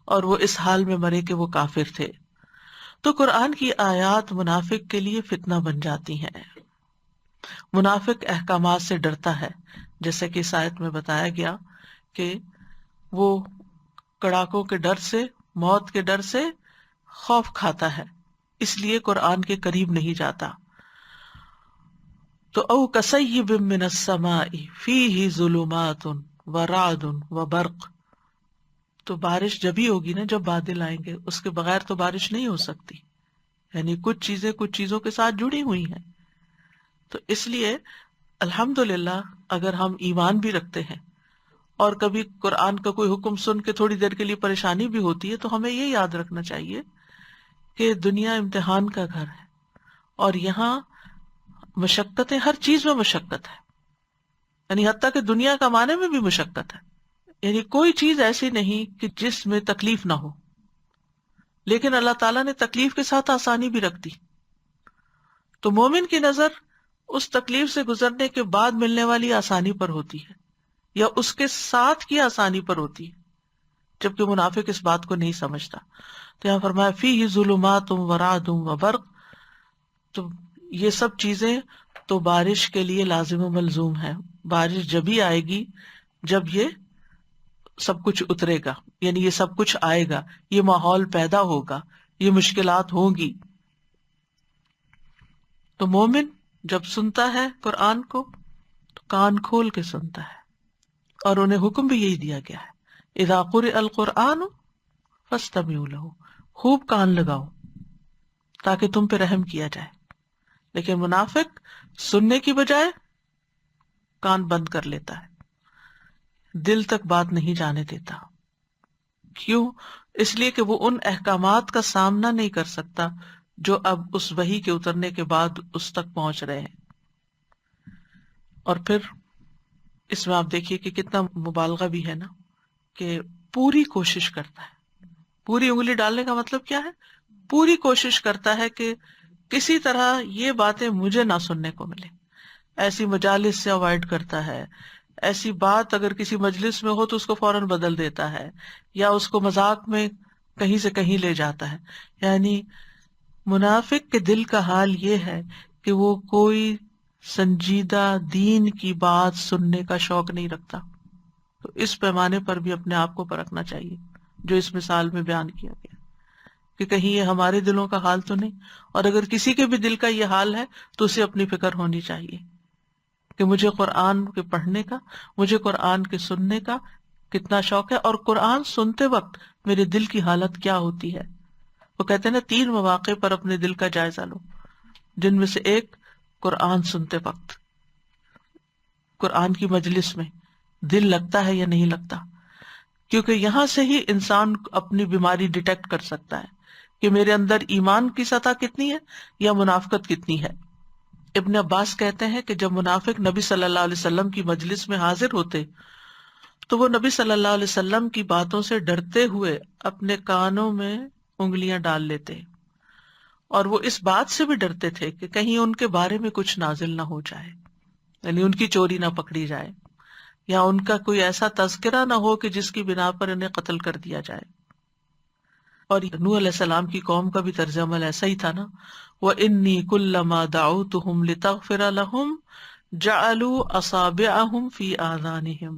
اور وہ اس حال میں مرے کہ وہ کافر تھے. تو قرآن کی آیات منافق کے لیے فتنہ بن جاتی ہیں. منافق احکامات سے ڈرتا ہے، جیسے کہ اس آیت میں بتایا گیا کہ وہ کڑاکوں کے ڈر سے، موت کے ڈر سے خوف کھاتا ہے، اس لیے قرآن کے قریب نہیں جاتا. تو او کصیب من السماء فیہ ظلمات ورعد وبرق، تو بارش جبھی ہوگی نا جب بادل آئیں گے، اس کے بغیر تو بارش نہیں ہو سکتی. یعنی کچھ چیزیں کچھ چیزوں کے ساتھ جڑی ہوئی ہیں. تو اس لیے الحمدللہ اگر ہم ایمان بھی رکھتے ہیں اور کبھی قرآن کا کوئی حکم سن کے تھوڑی دیر کے لیے پریشانی بھی ہوتی ہے تو ہمیں یہ یاد رکھنا چاہیے کہ دنیا امتحان کا گھر ہے اور یہاں مشقتیں، ہر چیز میں مشقت ہے، یعنی حتیٰ کہ دنیا کمانے میں بھی مشقت ہے. یعنی کوئی چیز ایسی نہیں کہ جس میں تکلیف نہ ہو، لیکن اللہ تعالیٰ نے تکلیف کے ساتھ آسانی بھی رکھ دی. تو مومن کی نظر اس تکلیف سے گزرنے کے بعد ملنے والی آسانی پر ہوتی ہے یا اس کے ساتھ کی آسانی پر ہوتی ہے، جبکہ منافق اس بات کو نہیں سمجھتا. تو یہاں فرمایا فیہ ظلمات ورعد وبرق، تو یہ سب چیزیں تو بارش کے لیے لازم و ملزوم ہے. بارش جبھی آئے گی جب یہ سب کچھ اترے گا، یعنی یہ سب کچھ آئے گا، یہ ماحول پیدا ہوگا، یہ مشکلات ہوں گی. تو مومن جب سنتا ہے قرآن کو تو کان کھول کے سنتا ہے، اور انہیں حکم بھی یہی دیا گیا ہے اذا قرئ القرآن فاستمعوا لہ، خوب کان لگاؤ تاکہ تم پہ رحم کیا جائے. لیکن منافق سننے کی بجائے کان بند کر لیتا ہے، دل تک بات نہیں جانے دیتا. کیوں؟ اس لیے کہ وہ ان احکامات کا سامنا نہیں کر سکتا جو اب اس وحی کے اترنے کے بعد اس تک پہنچ رہے ہیں. اور پھر اس میں آپ دیکھیے کہ کتنا مبالغہ بھی ہے نا، کہ پوری کوشش کرتا ہے. پوری انگلی ڈالنے کا مطلب کیا ہے؟ پوری کوشش کرتا ہے کہ کسی طرح یہ باتیں مجھے نہ سننے کو ملے. ایسی مجالس سے اوائڈ کرتا ہے، ایسی بات اگر کسی مجلس میں ہو تو اس کو فوراً بدل دیتا ہے یا اس کو مذاق میں کہیں سے کہیں لے جاتا ہے. یعنی منافق کے دل کا حال یہ ہے کہ وہ کوئی سنجیدہ دین کی بات سننے کا شوق نہیں رکھتا. تو اس پیمانے پر بھی اپنے آپ کو پرکھنا چاہیے جو اس مثال میں بیان کیا گیا، کہ کہیں یہ ہمارے دلوں کا حال تو نہیں. اور اگر کسی کے بھی دل کا یہ حال ہے تو اسے اپنی فکر ہونی چاہیے کہ مجھے قرآن کے پڑھنے کا، مجھے قرآن کے سننے کا کتنا شوق ہے، اور قرآن سنتے وقت میرے دل کی حالت کیا ہوتی ہے. وہ کہتے ہیں نا 3 مواقع پر اپنے دل کا جائزہ لو، جن میں سے ایک قرآن سنتے وقت، قرآن کی مجلس میں دل لگتا ہے یا نہیں لگتا، کیونکہ یہاں سے ہی انسان اپنی بیماری ڈیٹیکٹ کر سکتا ہے کہ میرے اندر ایمان کی سطح کتنی ہے یا منافقت کتنی ہے. ابن عباس کہتے ہیں کہ جب منافق نبی صلی اللہ علیہ وسلم کی مجلس میں حاضر ہوتے تو وہ نبی صلی اللہ علیہ وسلم کی باتوں سے ڈرتے ہوئے اپنے کانوں میں انگلیاں ڈال لیتے، اور وہ اس بات سے بھی ڈرتے تھے کہ کہیں ان کے بارے میں کچھ نازل نہ ہو جائے، یعنی ان کی چوری نہ پکڑی جائے. یا ان کا کوئی ایسا تذکرہ نہ ہو کہ جس کی بنا پر انہیں قتل کر دیا جائے. اور نوح علیہ السلام کی قوم کا بھی طرز عمل ایسا ہی تھا نا. وَإِنِّي كُلَّمَا دَعَوْتُهُمْ لِتَغْفِرَ لَهُمْ جَعَلُوا أَصَابِعَهُمْ فِي آذَانِهِمْ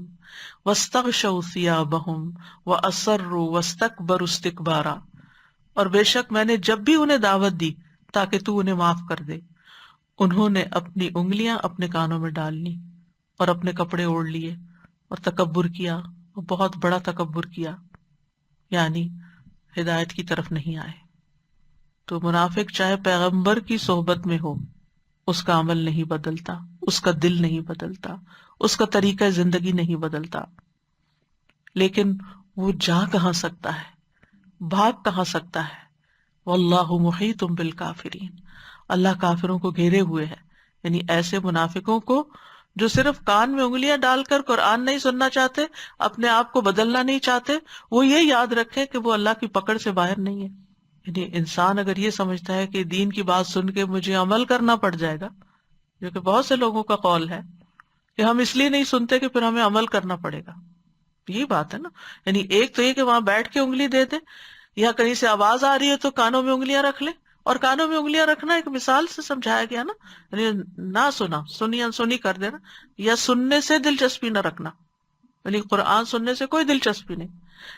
وَاسْتَغْشَوْا ثِيَابَهُمْ وَأَصَرُّوا وَاسْتَكْبَرُوا اسْتِكْبَارًا. اور بے شک میں نے جب بھی انہیں دعوت دی تاکہ تو انہیں معاف کر دے، انہوں نے اپنی انگلیاں اپنے کانوں میں ڈال لی اور اپنے کپڑے اوڑھ لیے اور تکبر کیا، اور بہت بڑا تکبر کیا، یعنی ہدایت کی طرف نہیں آئے. تو منافق چاہے پیغمبر کی صحبت میں ہو، اس کا عمل نہیں بدلتا، اس کا دل نہیں بدلتا، اس کا طریقہ زندگی نہیں بدلتا. لیکن وہ جا کہاں سکتا ہے، بھاگ کہاں سکتا ہے؟ واللہ محیط بالکافرین، اللہ کافروں کو گھیرے ہوئے ہے. یعنی ایسے منافقوں کو جو صرف کان میں انگلیاں ڈال کر قرآن نہیں سننا چاہتے، اپنے آپ کو بدلنا نہیں چاہتے، وہ یہ یاد رکھے کہ وہ اللہ کی پکڑ سے باہر نہیں ہے. یعنی انسان اگر یہ سمجھتا ہے کہ دین کی بات سن کے مجھے عمل کرنا پڑ جائے گا، جو کہ بہت سے لوگوں کا قول ہے کہ ہم اس لیے نہیں سنتے کہ پھر ہمیں عمل کرنا پڑے گا. یہی بات ہے نا. یعنی ایک تو یہ کہ وہاں بیٹھ کے انگلی دے دیں، یا کہیں سے آواز آ رہی ہے تو کانوں میں انگلیاں رکھ لیں. اور کانوں میں انگلیاں رکھنا ایک مثال سے سمجھایا گیا نا، یعنی نہ سنا، سنی انسنی کر دینا، یا سننے سے دلچسپی نہ رکھنا. یعنی قرآن سننے سے کوئی دلچسپی نہیں،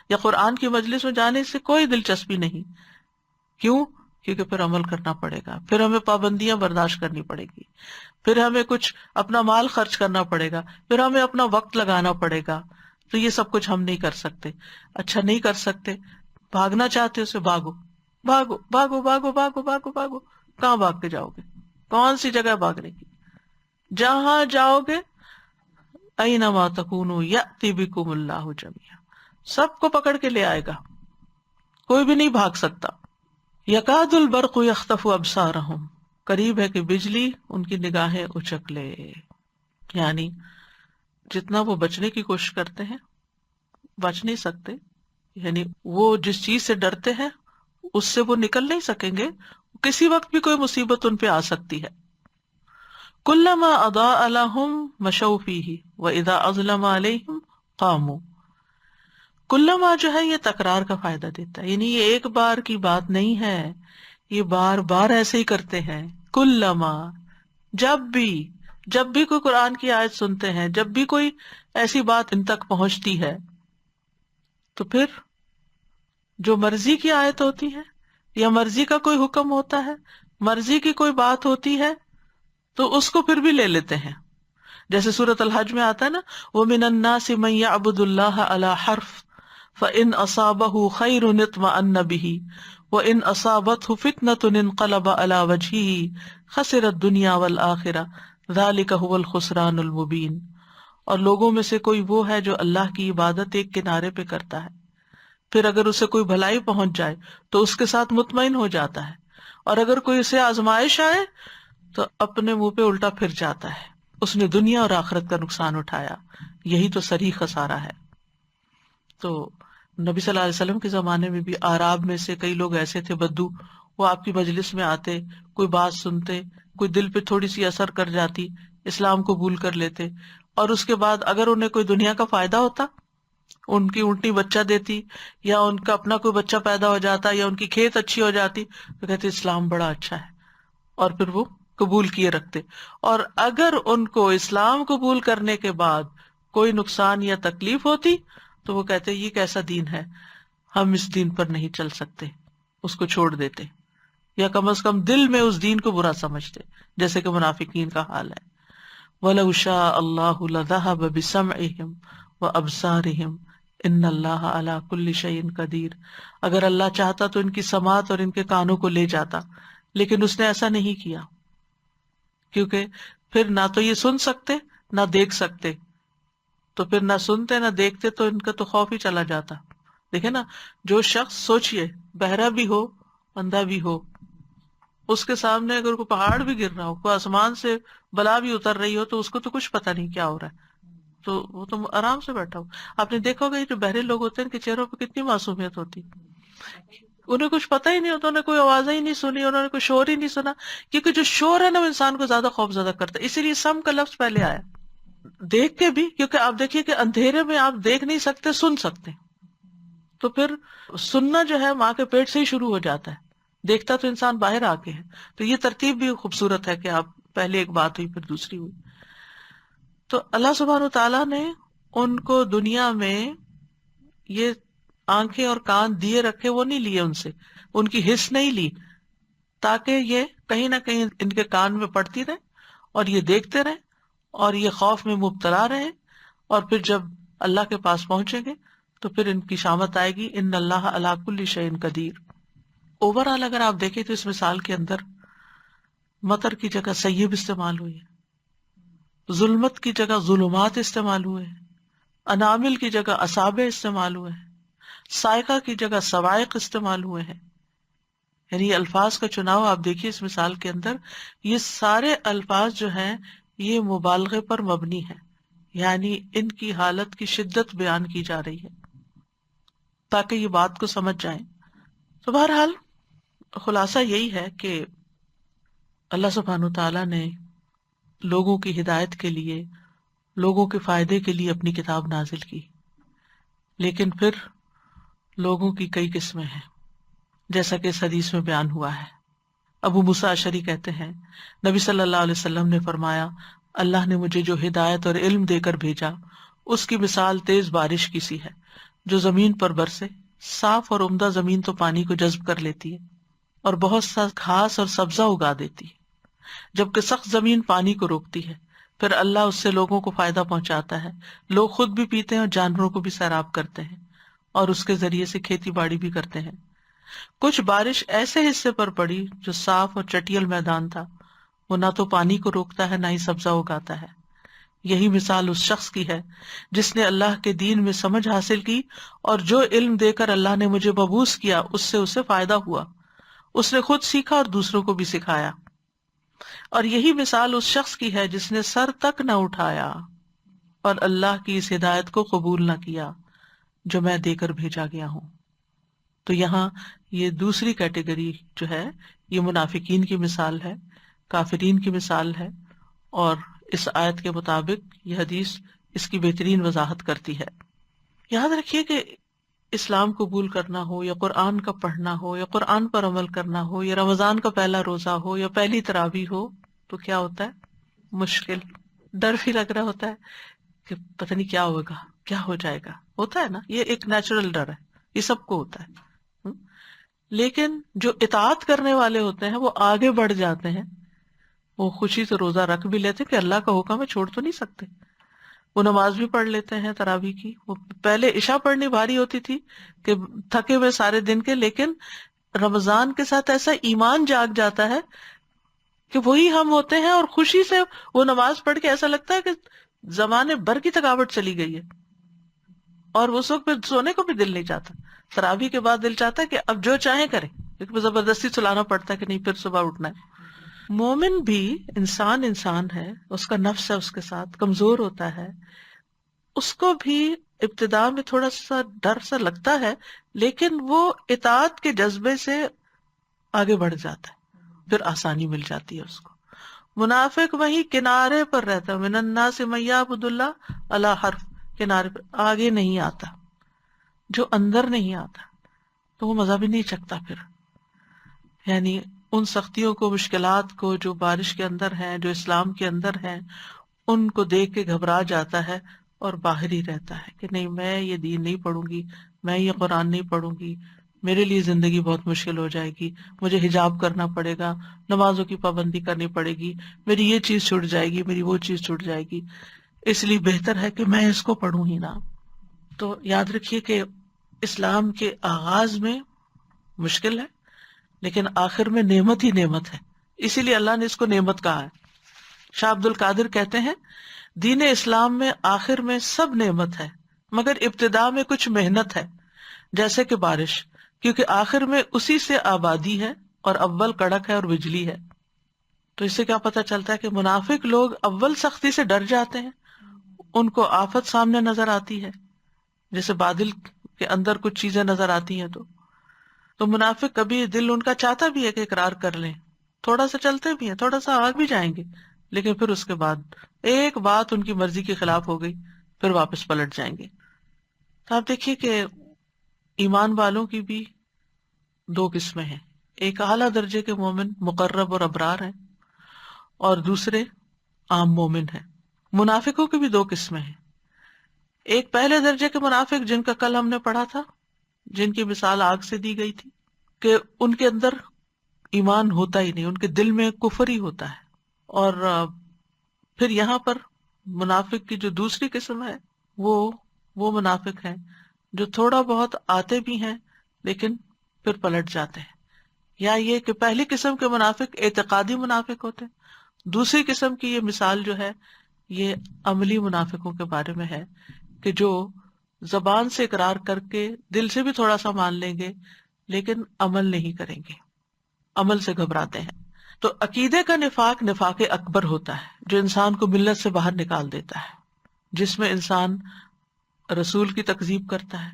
یا قرآن کی مجلس میں جانے سے کوئی دلچسپی نہیں. کیوں؟ کیونکہ پھر عمل کرنا پڑے گا، پھر ہمیں پابندیاں برداشت کرنی پڑے گی، پھر ہمیں کچھ اپنا مال خرچ کرنا پڑے گا، پھر ہمیں اپنا وقت لگانا پڑے گا. تو یہ سب کچھ ہم نہیں کر سکتے. اچھا نہیں کر سکتے، بھاگنا چاہتے اسے بھاگو بھاگو بھاگو بھاگو بھاگو بھاگو بھاگو. کہاں بھاگ کے جاؤ گے؟ کون سی جگہ بھاگنے کی؟ جہاں جاؤ گے اینما تکونوا یأتی بکم اللہ جمیعا، سب کو پکڑ کے لے آئے گا، کوئی بھی نہیں بھاگ سکتا. یکاد البرق یخطف ابصارہم، قریب ہے کہ بجلی ان کی نگاہیں اچک لے. یعنی جتنا وہ بچنے کی کوشش کرتے ہیں بچ نہیں سکتے. یعنی وہ جس چیز سے ڈرتے ہیں اس سے وہ نکل نہیں سکیں گے، کسی وقت بھی کوئی مصیبت ان پہ آ سکتی ہے. کلما اضاء لهم مشوا فیہ واذا اظلم علیہم قاموا. کلما جو ہے یہ تکرار کا فائدہ دیتا ہے، یعنی یہ ایک بار کی بات نہیں ہے، یہ بار بار ایسے ہی کرتے ہیں. کلما، جب بھی کوئی قرآن کی آیت سنتے ہیں، جب بھی کوئی ایسی بات ان تک پہنچتی ہے، تو پھر جو مرضی کی آیت ہوتی ہے یا مرضی کا کوئی حکم ہوتا ہے، مرضی کی کوئی بات ہوتی ہے، تو اس کو پھر بھی لے لیتے ہیں. جیسے سورۃ الحج میں آتا ہے نا، وَمِنَ النَّاسِ مَن يَعْبُدُ اللَّهَ عَلَى حَرْفٍ فَإِنْ أَصَابَهُ خَيْرٌ اطْمَأَنَّ بِهِ وَإِنْ أَصَابَتْهُ فِتْنَةٌ انقلب عَلَى وَجْهِهِ خَسِرَ الدُّنْيَا وَالْآخِرَةَ ذَلِكَ هُوَ الْخُسْرَانُ الْمُبِينُ. اور لوگوں میں سے کوئی وہ ہے جو اللہ کی عبادت ایک کنارے پہ کرتا ہے، پھر اگر اسے کوئی بھلائی پہنچ جائے تو اس کے ساتھ مطمئن ہو جاتا ہے، اور اگر کوئی اسے آزمائش آئے تو اپنے منہ پہ الٹا پھر جاتا ہے، اس نے دنیا اور آخرت کا نقصان اٹھایا. یہی تو صریح خسارہ ہے. تو نبی صلی اللہ علیہ وسلم کے زمانے میں بھی اعراب میں سے کئی لوگ ایسے تھے بدو، وہ آپ کی مجلس میں آتے، کوئی بات سنتے، کوئی دل پہ تھوڑی سی اثر کر جاتی، اسلام قبول کر لیتے، اور اس کے بعد اگر انہیں کوئی دنیا کا فائدہ ہوتا، ان کی اونٹنی بچہ دیتی، یا ان کا اپنا کوئی بچہ پیدا ہو جاتا، یا ان کی کھیت اچھی ہو جاتی، تو کہتے اسلام بڑا اچھا ہے، اور پھر وہ قبول کیے رکھتے. اور اگر ان کو اسلام قبول کرنے کے بعد کوئی نقصان یا تکلیف ہوتی تو وہ کہتے یہ کیسا دین ہے، ہم اس دین پر نہیں چل سکتے، اس کو چھوڑ دیتے، یا کم از کم دل میں اس دین کو برا سمجھتے، جیسے کہ منافقین کا حال ہے. وَلَوْ شَاءَ اللَّهُ لَذَهَبَ بِسَمْعِهِمْ وَأَبْصَارِهِمْ إِنَّ اللَّهَ عَلَى كُلِّ شَيْءٍ قَدِيرٌ. اگر اللہ چاہتا تو ان کی سماعت اور ان کے کانوں کو لے جاتا، لیکن اس نے ایسا نہیں کیا، کیونکہ پھر نہ تو یہ سن سکتے نہ دیکھ سکتے، تو پھر نہ سنتے نہ دیکھتے تو ان کا تو خوف ہی چلا جاتا. دیکھیں نا، جو شخص سوچئے بہرا بھی ہو اندھا بھی ہو، اس کے سامنے اگر کوئی پہاڑ بھی گر رہا ہو، کوئی آسمان سے بلا بھی اتر رہی ہو، تو اس کو تو کچھ پتہ نہیں کیا ہو رہا ہے، تو وہ تو آرام سے بیٹھا ہو. آپ نے دیکھا ہوگا یہ جو بہرے لوگ ہوتے ہیں ان کے چہروں پہ کتنی معصومیت ہوتی، انہیں کچھ پتہ ہی نہیں ہوتا، انہیں کوئی آوازیں ہی نہیں سنی، انہوں نے کوئی شور ہی نہیں سنا، کیونکہ جو شور ہے نا وہ انسان کو زیادہ خوف زدہ کرتا ہے. اسی لیے سم کا لفظ پہلے آیا. دیکھ کے بھی، کیونکہ آپ دیکھیے کہ اندھیرے میں آپ دیکھ نہیں سکتے، سن سکتے، تو پھر سننا جو ہے ماں کے پیٹ سے ہی شروع ہو جاتا ہے، دیکھتا تو انسان باہر آ کے ہے. تو یہ ترتیب بھی خوبصورت ہے کہ آپ پہلے ایک بات ہوئی پھر دوسری ہوئی. تو اللہ سبحانہ و تعالیٰ نے ان کو دنیا میں یہ آنکھیں اور کان دیے رکھے، وہ نہیں لیے ان سے، ان کی حس نہیں لی، تاکہ یہ کہیں نہ کہیں ان کے کان میں پڑتی رہے اور یہ دیکھتے رہے اور یہ خوف میں مبتلا رہے، اور پھر جب اللہ کے پاس پہنچیں گے تو پھر ان کی شامت آئے گی. ان اللہ علی کل شیء قدیر. اوور آل اگر آپ دیکھیں تو اس مثال کے اندر مطر کی جگہ سیب استعمال ہوئی ہے، ظلمت کی جگہ ظلمات استعمال ہوئے ہیں، انامل کی جگہ اصابع استعمال ہوئے ہیں، سائقہ کی جگہ سوائق استعمال ہوئے ہیں. یعنی یہ الفاظ کا چناؤ آپ دیکھیے اس مثال کے اندر، یہ سارے الفاظ جو ہیں یہ مبالغے پر مبنی ہے، یعنی ان کی حالت کی شدت بیان کی جا رہی ہے تاکہ یہ بات کو سمجھ جائیں. تو بہرحال خلاصہ یہی ہے کہ اللہ سبحانہ تعالیٰ نے لوگوں کی ہدایت کے لیے، لوگوں کے فائدے کے لیے اپنی کتاب نازل کی، لیکن پھر لوگوں کی کئی قسمیں ہیں جیسا کہ اس حدیث میں بیان ہوا ہے. ابو موسیٰ اشعری کہتے ہیں نبی صلی اللہ علیہ وسلم نے فرمایا، اللہ نے مجھے جو ہدایت اور علم دے کر بھیجا اس کی مثال تیز بارش کی سی ہے جو زمین پر برسے. صاف اور عمدہ زمین تو پانی کو جذب کر لیتی ہے اور بہت سا گھاس اور سبزہ اگا دیتی ہے، جبکہ سخت زمین پانی کو روکتی ہے. پھر اللہ اس سے لوگوں کو فائدہ پہنچاتا ہے، لوگ خود بھی پیتے ہیں اور جانوروں کو بھی سیراب کرتے ہیں اور اس کے ذریعے سے کھیتی باڑی بھی کرتے ہیں. کچھ بارش ایسے حصے پر پڑی جو صاف اور چٹیل میدان تھا، وہ نہ تو پانی کو روکتا ہے نہ ہی سبزہ اگاتا ہے. یہی مثال اس شخص کی ہے جس نے اللہ کے دین میں سمجھ حاصل کی اور جو علم دے کر اللہ نے مجھے مبعوث کیا اس سے اسے فائدہ ہوا، اس نے خود سیکھا اور دوسروں کو بھی سکھایا. اور یہی مثال اس شخص کی ہے جس نے سر تک نہ اٹھایا اور اللہ کی اس ہدایت کو قبول نہ کیا جو میں دے کر بھیجا گیا ہوں. تو یہاں یہ دوسری کیٹیگری جو ہے یہ منافقین کی مثال ہے، کافرین کی مثال ہے، اور اس آیت کے مطابق یہ حدیث اس کی بہترین وضاحت کرتی ہے. یاد رکھیے کہ اسلام قبول کرنا ہو یا قرآن کا پڑھنا ہو یا قرآن پر عمل کرنا ہو یا رمضان کا پہلا روزہ ہو یا پہلی تراویح ہو تو کیا ہوتا ہے؟ مشکل، ڈر بھی لگ رہا ہوتا ہے کہ پتہ نہیں کیا ہوگا، کیا ہو جائے گا، ہوتا ہے نا، یہ ایک نیچرل ڈر ہے، یہ سب کو ہوتا ہے. لیکن جو اطاعت کرنے والے ہوتے ہیں وہ آگے بڑھ جاتے ہیں، وہ خوشی سے روزہ رکھ بھی لیتے کہ اللہ کا حکم ہے، چھوڑ تو نہیں سکتے. وہ نماز بھی پڑھ لیتے ہیں تراویح کی. وہ پہلے عشاء پڑھنی بھاری ہوتی تھی کہ تھکے ہوئے سارے دن کے، لیکن رمضان کے ساتھ ایسا ایمان جاگ جاتا ہے کہ وہی ہم ہوتے ہیں اور خوشی سے وہ نماز پڑھ کے ایسا لگتا ہے کہ زمانے بھر کی تھکاوٹ چلی گئی ہے، اور اس وقت پھر سونے کو بھی دل نہیں چاہتا. تراویح کے بعد دل چاہتا ہے کہ اب جو چاہیں کریں، کیونکہ زبردستی سلانا پڑتا ہے کہ نہیں پھر صبح اٹھنا ہے. مومن بھی انسان ہے، اس کا نفس ہے، اس کے ساتھ کمزور ہوتا ہے، اس کو بھی ابتدا میں تھوڑا سا ڈر سا لگتا ہے، لیکن وہ اطاعت کے جذبے سے آگے بڑھ جاتا ہے، پھر آسانی مل جاتی ہے اس کو. منافق وہی کنارے پر رہتا ہے، من الناس من یعبد اللہ علی حرف، کنارے پر، آگے نہیں آتا. جو اندر نہیں آتا تو وہ مزہ بھی نہیں چکتا پھر. یعنی ان سختیوں کو، مشکلات کو جو بارش کے اندر ہیں، جو اسلام کے اندر ہیں، ان کو دیکھ کے گھبرا جاتا ہے اور باہر ہی رہتا ہے کہ نہیں، میں یہ دین نہیں پڑھوں گی، میں یہ قرآن نہیں پڑھوں گی، میرے لیے زندگی بہت مشکل ہو جائے گی، مجھے حجاب کرنا پڑے گا، نمازوں کی پابندی کرنی پڑے گی، میری یہ چیز چھوٹ جائے گی، میری وہ چیز چھوٹ جائے گی، اس لیے بہتر ہے کہ میں اس کو پڑھوں ہی نہ. تو یاد رکھیے کہ اسلام کے آغاز میں مشکل ہے لیکن آخر میں نعمت ہی نعمت ہے، اسی لیے اللہ نے اس کو نعمت کہا ہے. شاہ عبد القادر کہتے ہیں دین اسلام میں آخر میں سب نعمت ہے مگر ابتدا میں کچھ محنت ہے، جیسے کہ بارش، کیونکہ آخر میں اسی سے آبادی ہے اور اول کڑک ہے اور بجلی ہے. تو اس سے کیا پتہ چلتا ہے کہ منافق لوگ اول سختی سے ڈر جاتے ہیں، ان کو آفت سامنے نظر آتی ہے، جیسے بادل کے اندر کچھ چیزیں نظر آتی ہیں تو منافق کبھی دل ان کا چاہتا بھی ہے کہ اقرار کر لیں، تھوڑا سا چلتے بھی ہیں، تھوڑا سا آگ بھی جائیں گے، لیکن پھر اس کے بعد ایک بات ان کی مرضی کے خلاف ہو گئی، پھر واپس پلٹ جائیں گے. تو آپ دیکھیے کہ ایمان والوں کی بھی دو قسمیں ہیں. ایک اعلیٰ درجے کے مومن مقرب اور ابرار ہیں، اور دوسرے عام مومن ہیں. منافقوں کی بھی دو قسمیں ہیں. ایک پہلے درجے کے منافق جن کا کل ہم نے پڑھا تھا، جن کی مثال آگ سے دی گئی تھی کہ ان کے اندر ایمان ہوتا ہی نہیں، ان کے دل میں کفر ہی ہوتا ہے. اور پھر یہاں پر منافق کی جو دوسری قسم ہے وہ منافق ہیں جو تھوڑا بہت آتے بھی ہیں لیکن پھر پلٹ جاتے ہیں. یا یہ کہ پہلی قسم کے منافق اعتقادی منافق ہوتے ہیں. دوسری قسم کی یہ مثال جو ہے یہ عملی منافقوں کے بارے میں ہے کہ جو زبان سے اقرار کر کے دل سے بھی تھوڑا سا مان لیں گے لیکن عمل نہیں کریں گے، عمل سے گھبراتے ہیں. تو عقیدے کا نفاق نفاق اکبر ہوتا ہے جو انسان کو ملت سے باہر نکال دیتا ہے، جس میں انسان رسول کی تکذیب کرتا ہے،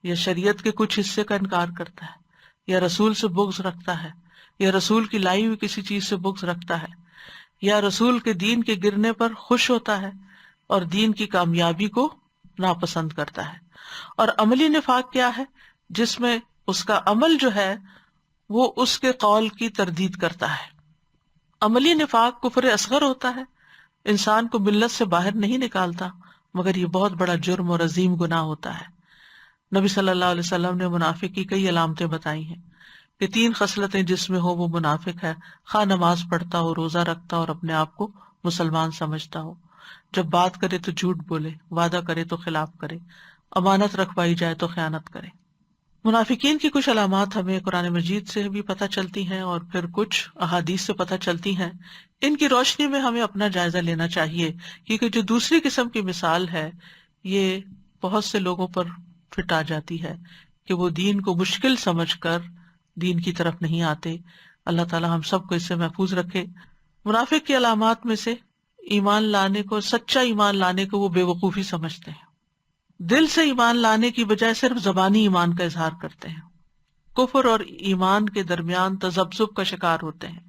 یا شریعت کے کچھ حصے کا انکار کرتا ہے، یا رسول سے بغض رکھتا ہے، یا رسول کی لائی ہوئی کسی چیز سے بغض رکھتا ہے، یا رسول کے دین کے گرنے پر خوش ہوتا ہے اور دین کی کامیابی کو ناپسند کرتا ہے. اور عملی نفاق کیا ہے؟ جس میں اس کا عمل جو ہے وہ اس کے قول کی تردید کرتا ہے. عملی نفاق کفر اصغر ہوتا ہے، انسان کو ملت سے باہر نہیں نکالتا، مگر یہ بہت بڑا جرم اور عظیم گناہ ہوتا ہے. نبی صلی اللہ علیہ وسلم نے منافق کی کئی علامتیں بتائی ہیں کہ 3 خصلتیں جس میں ہو وہ منافق ہے. خواہ نماز پڑھتا ہو، روزہ رکھتا ہو اور اپنے آپ کو مسلمان سمجھتا ہو، جب بات کرے تو جھوٹ بولے، وعدہ کرے تو خلاف کرے، امانت رکھوائی جائے تو خیانت کرے. منافقین کی کچھ علامات ہمیں قرآن مجید سے بھی پتہ چلتی ہیں اور پھر کچھ احادیث سے پتہ چلتی ہیں. ان کی روشنی میں ہمیں اپنا جائزہ لینا چاہیے، کیونکہ جو دوسری قسم کی مثال ہے یہ بہت سے لوگوں پر فٹ آ جاتی ہے کہ وہ دین کو مشکل سمجھ کر دین کی طرف نہیں آتے. اللہ تعالی ہم سب کو اس سے محفوظ رکھے. منافق کی علامات میں سے ایمان لانے کو، سچا ایمان لانے کو وہ بے وقوفی سمجھتے ہیں. دل سے ایمان لانے کی بجائے صرف زبانی ایمان کا اظہار کرتے ہیں. کفر اور ایمان کے درمیان تذبذب کا شکار ہوتے ہیں.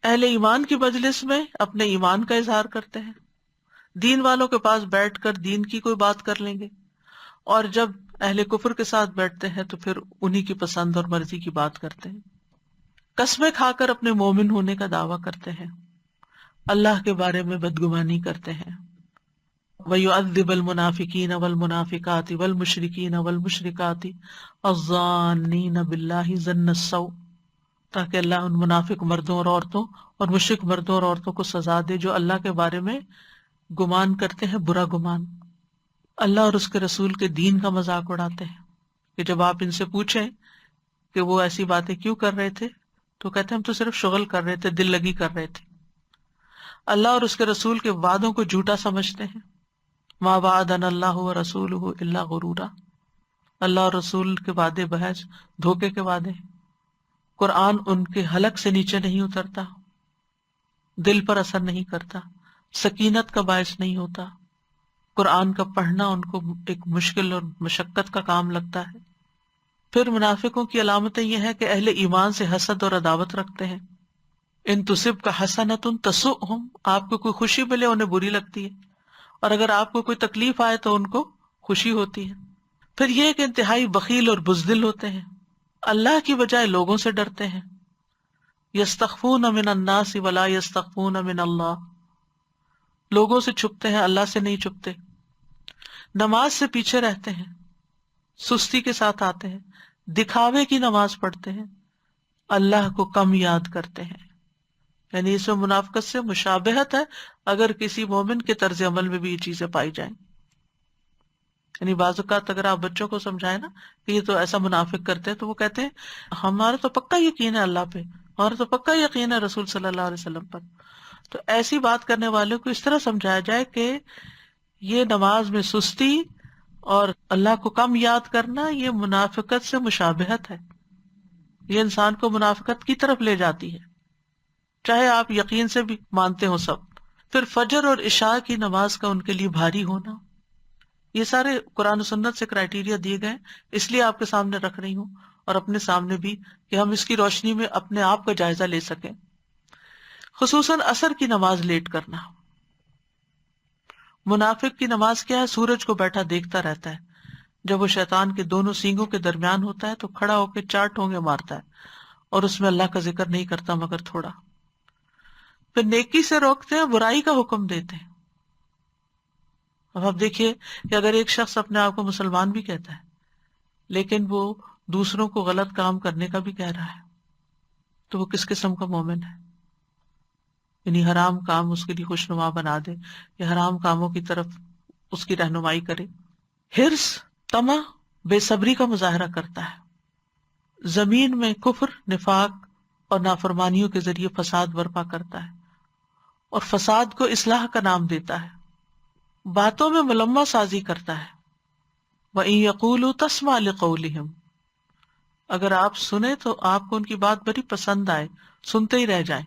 اہل ایمان کی مجلس میں اپنے ایمان کا اظہار کرتے ہیں، دین والوں کے پاس بیٹھ کر دین کی کوئی بات کر لیں گے، اور جب اہل کفر کے ساتھ بیٹھتے ہیں تو پھر انہی کی پسند اور مرضی کی بات کرتے ہیں. قسمیں کھا کر اپنے مومن ہونے کا دعویٰ کرتے ہیں، اللہ کے بارے میں بدگمانی کرتے ہیں. وَيُعَذِّبَ الْمُنَافِقِينَ وَالْمُنَافِقَاتِ وَالْمُشْرِكِينَ وَالْمُشْرِكَاتِ الظَّانِّينَ بِاللَّهِ ظَنَّ السَّوْءِ، تاکہ اللہ ان منافق مردوں اور عورتوں اور مشرک مردوں اور عورتوں کو سزا دے جو اللہ کے بارے میں گمان کرتے ہیں برا گمان، اللہ اور اس کے رسول کے دین کا مذاق اڑاتے ہیں. کہ جب آپ ان سے پوچھیں کہ وہ ایسی باتیں کیوں کر رہے تھے تو کہتے ہیں ہم تو صرف شغل کر رہے تھے، دل لگی کر رہے تھے. اللہ اور اس کے رسول کے وعدوں کو جھوٹا سمجھتے ہیں. ما وعدنا اللہ ورسولہ الا غرورا، اللہ اور رسول کے وعدے بحث دھوکے کے وعدے ہیں. قرآن ان کے حلق سے نیچے نہیں اترتا، دل پر اثر نہیں کرتا، سکینت کا باعث نہیں ہوتا. قرآن کا پڑھنا ان کو ایک مشکل اور مشقت کا کام لگتا ہے. پھر منافقوں کی علامتیں یہ ہیں کہ اہل ایمان سے حسد اور عداوت رکھتے ہیں. ان تصب کا حسنۃ تسؤہم، آپ کو کوئی خوشی ملے انہیں بری لگتی ہے، اور اگر آپ کو کوئی تکلیف آئے تو ان کو خوشی ہوتی ہے. پھر یہ کہ انتہائی بخیل اور بزدل ہوتے ہیں، اللہ کی بجائے لوگوں سے ڈرتے ہیں. یستخفون من الناس ولا یستخفون من اللہ، لوگوں سے چھپتے ہیں اللہ سے نہیں چھپتے. نماز سے پیچھے رہتے ہیں، سستی کے ساتھ آتے ہیں، دکھاوے کی نماز پڑھتے ہیں، اللہ کو کم یاد کرتے ہیں. یعنی اس میں منافقت سے مشابہت ہے اگر کسی مومن کے طرز عمل میں بھی یہ چیزیں پائی جائیں. یعنی بعض اوقات اگر آپ بچوں کو سمجھائیں نا کہ یہ تو ایسا منافق کرتے ہیں تو وہ کہتے ہیں ہمارا تو پکا یقین ہے اللہ پہ، ہمارا تو پکا یقین ہے رسول صلی اللہ علیہ وسلم پر. تو ایسی بات کرنے والوں کو اس طرح سمجھایا جائے کہ یہ نماز میں سستی اور اللہ کو کم یاد کرنا یہ منافقت سے مشابہت ہے، یہ انسان کو منافقت کی طرف لے جاتی ہے، چاہے آپ یقین سے بھی مانتے ہو سب. پھر فجر اور عشاء کی نماز کا ان کے لیے بھاری ہونا، یہ سارے قرآن و سنت سے کرائیٹیریا دیے گئے، اس لیے آپ کے سامنے رکھ رہی ہوں اور اپنے سامنے بھی کہ ہم اس کی روشنی میں اپنے آپ کا جائزہ لے سکیں. خصوصاً عصر کی نماز لیٹ کرنا. منافق کی نماز کیا ہے؟ سورج کو بیٹھا دیکھتا رہتا ہے. جب وہ شیطان کے دونوں سینگوں کے درمیان ہوتا ہے تو کھڑا ہو کے 4 ٹھونگے مارتا ہے اور اس میں اللہ کا ذکر نہیں کرتا مگر تھوڑا. پھر نیکی سے روکتے ہیں، برائی کا حکم دیتے ہیں. اب آپ دیکھیے کہ اگر ایک شخص اپنے آپ کو مسلمان بھی کہتا ہے لیکن وہ دوسروں کو غلط کام کرنے کا بھی کہہ رہا ہے تو وہ کس قسم کا مومن ہے؟ یعنی حرام کام اس کے لیے خوشنما بنا دے یا حرام کاموں کی طرف اس کی رہنمائی کرے. حرص، طمع، بے صبری کا مظاہرہ کرتا ہے. زمین میں کفر، نفاق اور نافرمانیوں کے ذریعے فساد برپا کرتا ہے اور فساد کو اصلاح کا نام دیتا ہے. باتوں میں ملمہ سازی کرتا ہے. وَإِن يَقُولُوا تَسْمَعْ لِقَوْلِهِمْ، اگر آپ سنیں تو آپ کو ان کی بات بڑی پسند آئے، سنتے ہی رہ جائیں.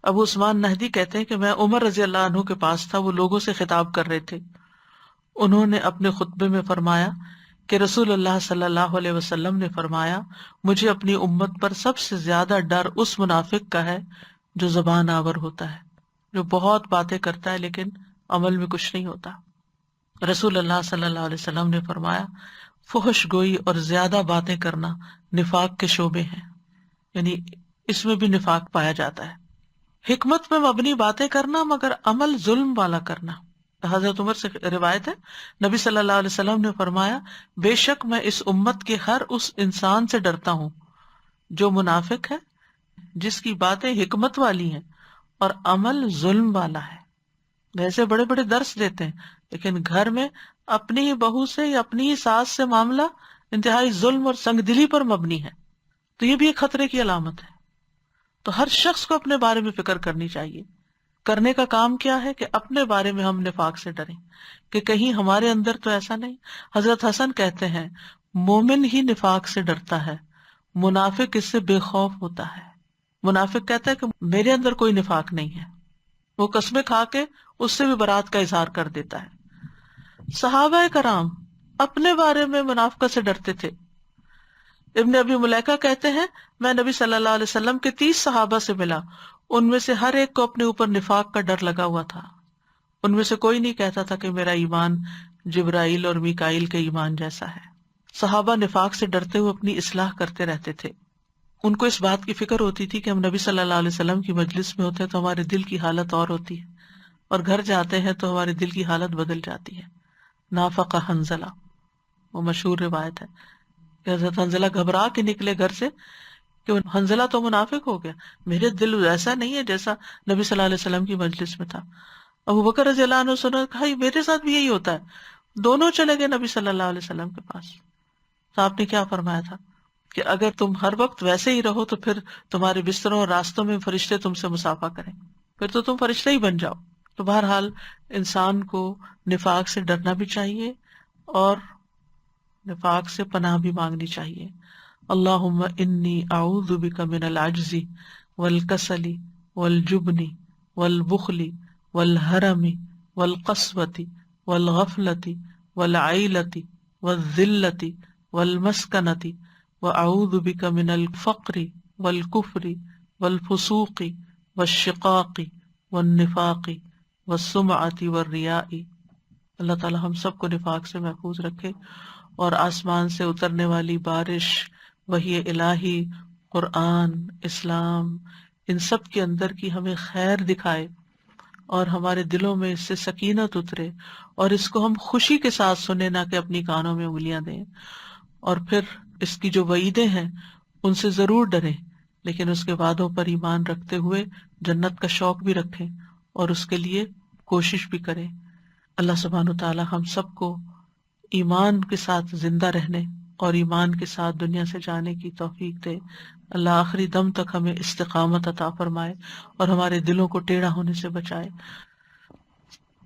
ابو عثمان نہدی کہتے ہیں کہ میں عمر رضی اللہ عنہ کے پاس تھا، وہ لوگوں سے خطاب کر رہے تھے. انہوں نے اپنے خطبے میں فرمایا کہ رسول اللہ صلی اللہ علیہ وسلم نے فرمایا مجھے اپنی امت پر سب سے زیادہ ڈر اس منافق کا ہے جو زبان آور ہوتا ہے، جو بہت باتیں کرتا ہے لیکن عمل میں کچھ نہیں ہوتا. رسول اللہ صلی اللہ علیہ وسلم نے فرمایا فحش گوئی اور زیادہ باتیں کرنا نفاق کے شعبے ہیں، یعنی اس میں بھی نفاق پایا جاتا ہے. حکمت میں مبنی باتیں کرنا مگر عمل ظلم والا کرنا. حضرت عمر سے روایت ہے نبی صلی اللہ علیہ وسلم نے فرمایا بے شک میں اس امت کے ہر اس انسان سے ڈرتا ہوں جو منافق ہے، جس کی باتیں حکمت والی ہیں اور عمل ظلم والا ہے. ویسے بڑے بڑے درس دیتے ہیں لیکن گھر میں اپنی ہی بہو سے یا اپنی ہی ساس سے معاملہ انتہائی ظلم اور سنگ دلی پر مبنی ہے، تو یہ بھی ایک خطرے کی علامت ہے. تو ہر شخص کو اپنے بارے میں فکر کرنی چاہیے. کرنے کا کام کیا ہے کہ اپنے بارے میں ہم نفاق سے ڈریں کہ کہیں ہمارے اندر تو ایسا نہیں. حضرت حسن کہتے ہیں مومن ہی نفاق سے ڈرتا ہے، منافق اس سے بے خوف ہوتا ہے. منافق کہتا ہے کہ میرے اندر کوئی نفاق نہیں ہے، وہ قسمیں کھا کے اس سے بھی برات کا اظہار کر دیتا ہے. صحابہ کرام اپنے بارے میں منافقت سے ڈرتے تھے. ابن ابی ملیکہ کہتے ہیں میں نبی صلی اللہ علیہ وسلم کے 30 صحابہ سے ملا، ان میں سے ہر ایک کو اپنے اوپر نفاق کا ڈر لگا ہوا تھا. ان میں سے کوئی نہیں کہتا تھا کہ میرا ایمان جبرائیل اور میکائیل کے ایمان جیسا ہے. صحابہ نفاق سے ڈرتے ہوئے اپنی اصلاح کرتے رہتے تھے. ان کو اس بات کی فکر ہوتی تھی کہ ہم نبی صلی اللہ علیہ وسلم کی مجلس میں ہوتے ہیں تو ہمارے دل کی حالت اور ہوتی ہے اور گھر جاتے ہیں تو ہمارے دل کی حالت بدل جاتی ہے. نافق حنظلہ، وہ مشہور روایت ہے کہ حضرت حنظلہ گھبرا کے نکلے گھر سے کہ حنظلہ تو منافق ہو گیا، میرے دل ایسا نہیں ہے جیسا نبی صلی اللہ علیہ وسلم کی مجلس میں تھا. ابو بکر رضی اللہ عنہ سنا کہا میرے ساتھ بھی یہی ہوتا ہے. دونوں چلے گئے نبی صلی اللہ علیہ وسلم کے پاس. تو آپ نے کیا فرمایا تھا کہ اگر تم ہر وقت ویسے ہی رہو تو پھر تمہارے بستروں اور راستوں میں فرشتے تم سے مصافحہ کریں، پھر تو تم فرشتے ہی بن جاؤ. تو بہرحال انسان کو نفاق سے ڈرنا بھی چاہیے اور نفاق سے پناہ بھی مانگنی چاہیے. اللہم انی اعوذ بک من العجز والکسل والجبن والبخل والحرم والقسوۃ والغفلۃ والعیلۃ والذلۃ والمسکنۃ واعوذ بک من الفقر والکفر والفسوق والشقاق والنفاق والسمعۃ والریاء. اللہ تعالی ہم سب کو نفاق سے محفوظ رکھے اور آسمان سے اترنے والی بارش، وحی الہی، قرآن، اسلام، ان سب کے اندر کی ہمیں خیر دکھائے اور ہمارے دلوں میں اس سے سکینت اترے اور اس کو ہم خوشی کے ساتھ سنیں، نہ کہ اپنی کانوں میں انگلیاں دیں. اور پھر اس کی جو وعیدیں ہیں ان سے ضرور ڈریں لیکن اس کے وعدوں پر ایمان رکھتے ہوئے جنت کا شوق بھی رکھیں اور اس کے لیے کوشش بھی کریں. اللہ سبحانہ وتعالی ہم سب کو ایمان کے ساتھ زندہ رہنے اور ایمان کے ساتھ دنیا سے جانے کی توفیق دے. اللہ آخری دم تک ہمیں استقامت عطا فرمائے اور ہمارے دلوں کو ٹیڑھا ہونے سے بچائے.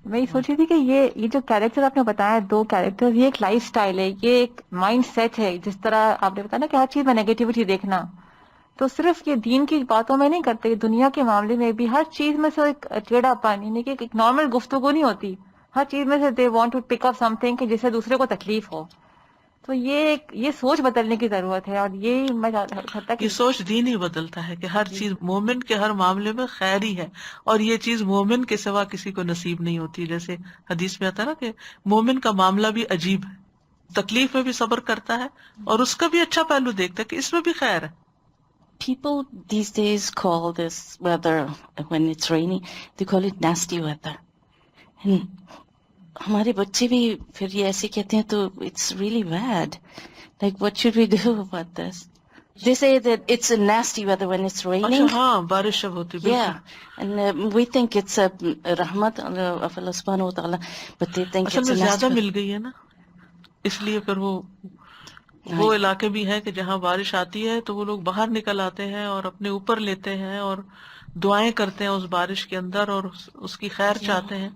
میں یہ سوچ رہی تھی کہ یہ جو کیریکٹر آپ نے بتایا، 2 کیریکٹر، یہ ایک لائف سٹائل ہے، یہ ایک مائنڈ سیٹ ہے. جس طرح آپ نے بتایا نا کہ ہر چیز میں نیگیٹیوٹی دیکھنا، تو صرف یہ دین کی باتوں میں نہیں کرتے، دنیا کے معاملے میں بھی ہر چیز میں سے ایک ٹیڑھا پانی نہیں، کہ ایک نارمل گفتگو نہیں ہوتی، ہر چیز میں سے they want to pick up something کہ جس سے دوسرے کو تکلیف ہو. تو یہ سوچ بدلنے کی ضرورت ہے، اور یہ میں حتیٰ کہ یہ سوچ دین ہی بدلتا ہے کہ ہر چیز مومن کے ہر معاملے میں خیر ہی ہے، اور یہ چیز مومن کے سوا کسی کو نصیب نہیں ہوتی. جیسے حدیث میں آتا ہے نا کہ مومن کا معاملہ بھی عجیب ہے، تکلیف میں بھی صبر کرتا ہے اور اس کا بھی اچھا پہلو دیکھتا ہے کہ اس میں بھی خیر ہے. People these days call this weather, when it's raining, they call it nasty weather. And ہمارے بچے بھی پھر یہ ایسے کہتے ہیں تو it's really bad. Like what should we do about this? They say that it's a nasty weather when it's اچھا raining. ہاں بارش جب ہوتی Yeah, بالکل. and we think it's a rahmat of Allah subhanahu wa ta'ala, but they think اصل it's میں a زیادہ nasty weather. مل گئی ہے نا، اس لیے پھر وہ علاقے بھی ہیں کہ جہاں بارش آتی ہے تو وہ لوگ باہر نکل آتے ہیں اور اپنے اوپر لیتے ہیں اور دعائیں کرتے ہیں اس بارش کے اندر اور اس کی خیر چاہتے ہیں.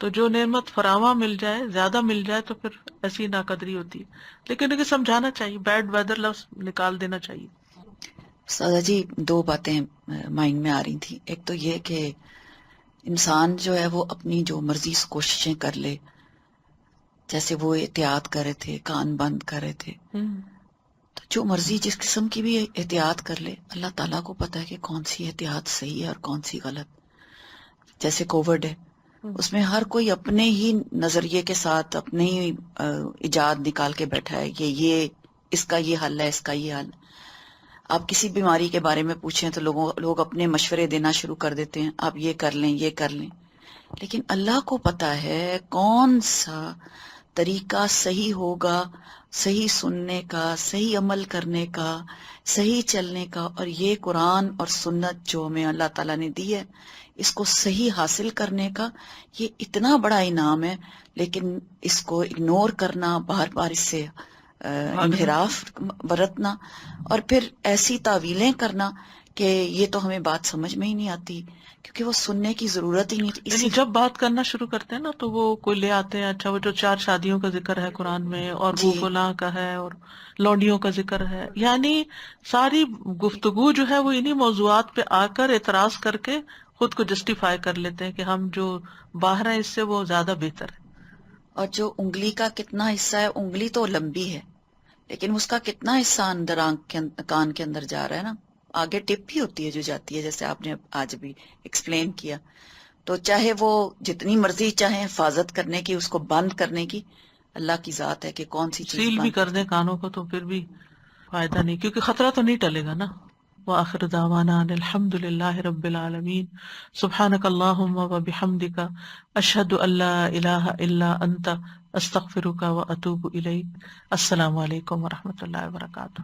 تو جو نعمت فراواں مل جائے، زیادہ مل جائے تو پھر ایسی ناقدری ہوتی ہے. لیکن انہیں سمجھانا چاہیے، بیڈ ویدر لفظ نکال دینا چاہیے. سادہ جی دو باتیں مائنڈ میں آ رہی تھی. ایک تو یہ کہ انسان جو ہے وہ اپنی جو مرضی سے کوششیں کر لے، جیسے وہ احتیاط کر رہے تھے، کان بند کر رہے تھے، تو جو مرضی جس قسم کی بھی احتیاط کر لے، اللہ تعالیٰ کو پتا ہے کہ کون سی احتیاط صحیح ہے اور کون سی غلط. جیسے کووڈ ہے، اس میں ہر کوئی اپنے ہی نظریے کے ساتھ اپنے ہی ایجاد نکال کے بیٹھا ہے کہ یہ اس کا یہ حل ہے، اس کا یہ حل ہے. آپ کسی بیماری کے بارے میں پوچھیں تو لوگ اپنے مشورے دینا شروع کر دیتے ہیں، آپ یہ کر لیں، یہ کر لیں. لیکن اللہ کو پتا ہے کون سا طریقہ صحیح ہوگا، صحیح سننے کا، صحیح عمل کرنے کا، صحیح چلنے کا. اور یہ قرآن اور سنت جو ہمیں اللہ تعالیٰ نے دی ہے، اس کو صحیح حاصل کرنے کا یہ اتنا بڑا انعام ہے. لیکن اس کو اگنور کرنا، بار بار اس سے انحراف برتنا اور پھر ایسی تعویلیں کرنا کہ یہ تو ہمیں بات سمجھ میں ہی نہیں آتی، کیونکہ وہ سننے کی ضرورت ہی نہیں. یعنی جب بات کرنا شروع کرتے ہیں نا تو وہ کوئی لے آتے ہیں، اچھا وہ جو 4 شادیوں کا ذکر ہے قرآن میں اور وہ فلاں کا ہے اور لونڈیوں کا ذکر ہے، یعنی ساری گفتگو جو ہے وہ انہی موضوعات پہ آ کر اعتراض کر کے خود کو جسٹیفائی کر لیتے ہیں کہ ہم جو باہر ہیں اس سے وہ زیادہ بہتر ہے. اور جو انگلی کا کتنا حصہ ہے، انگلی تو لمبی ہے لیکن اس کا کتنا حصہ اندر کان کے اندر جا رہا ہے نا. آگے ٹپ بھی ہوتی ہے جو جاتی ہے، جیسے آپ نے آج بھی ایکسپلین کیا. تو چاہے وہ جتنی مرضی چاہے حفاظت کرنے کی، اس کو بند کرنے کی، اللہ کی ذات ہے کہ کون سی چیز سیل بھی کر دیں کانوں کو تو پھر بھی فائدہ نہیں، کیونکہ خطرہ تو نہیں ٹلے گا نا. وآخر دعوانا ان الحمد للہ رب العالمین. سبحانک اللہم وبحمدک، اشہد ان لا الہ الا انت، استغفرک واتوب الیک. السلام علیکم ورحمۃ اللہ وبرکاتہ.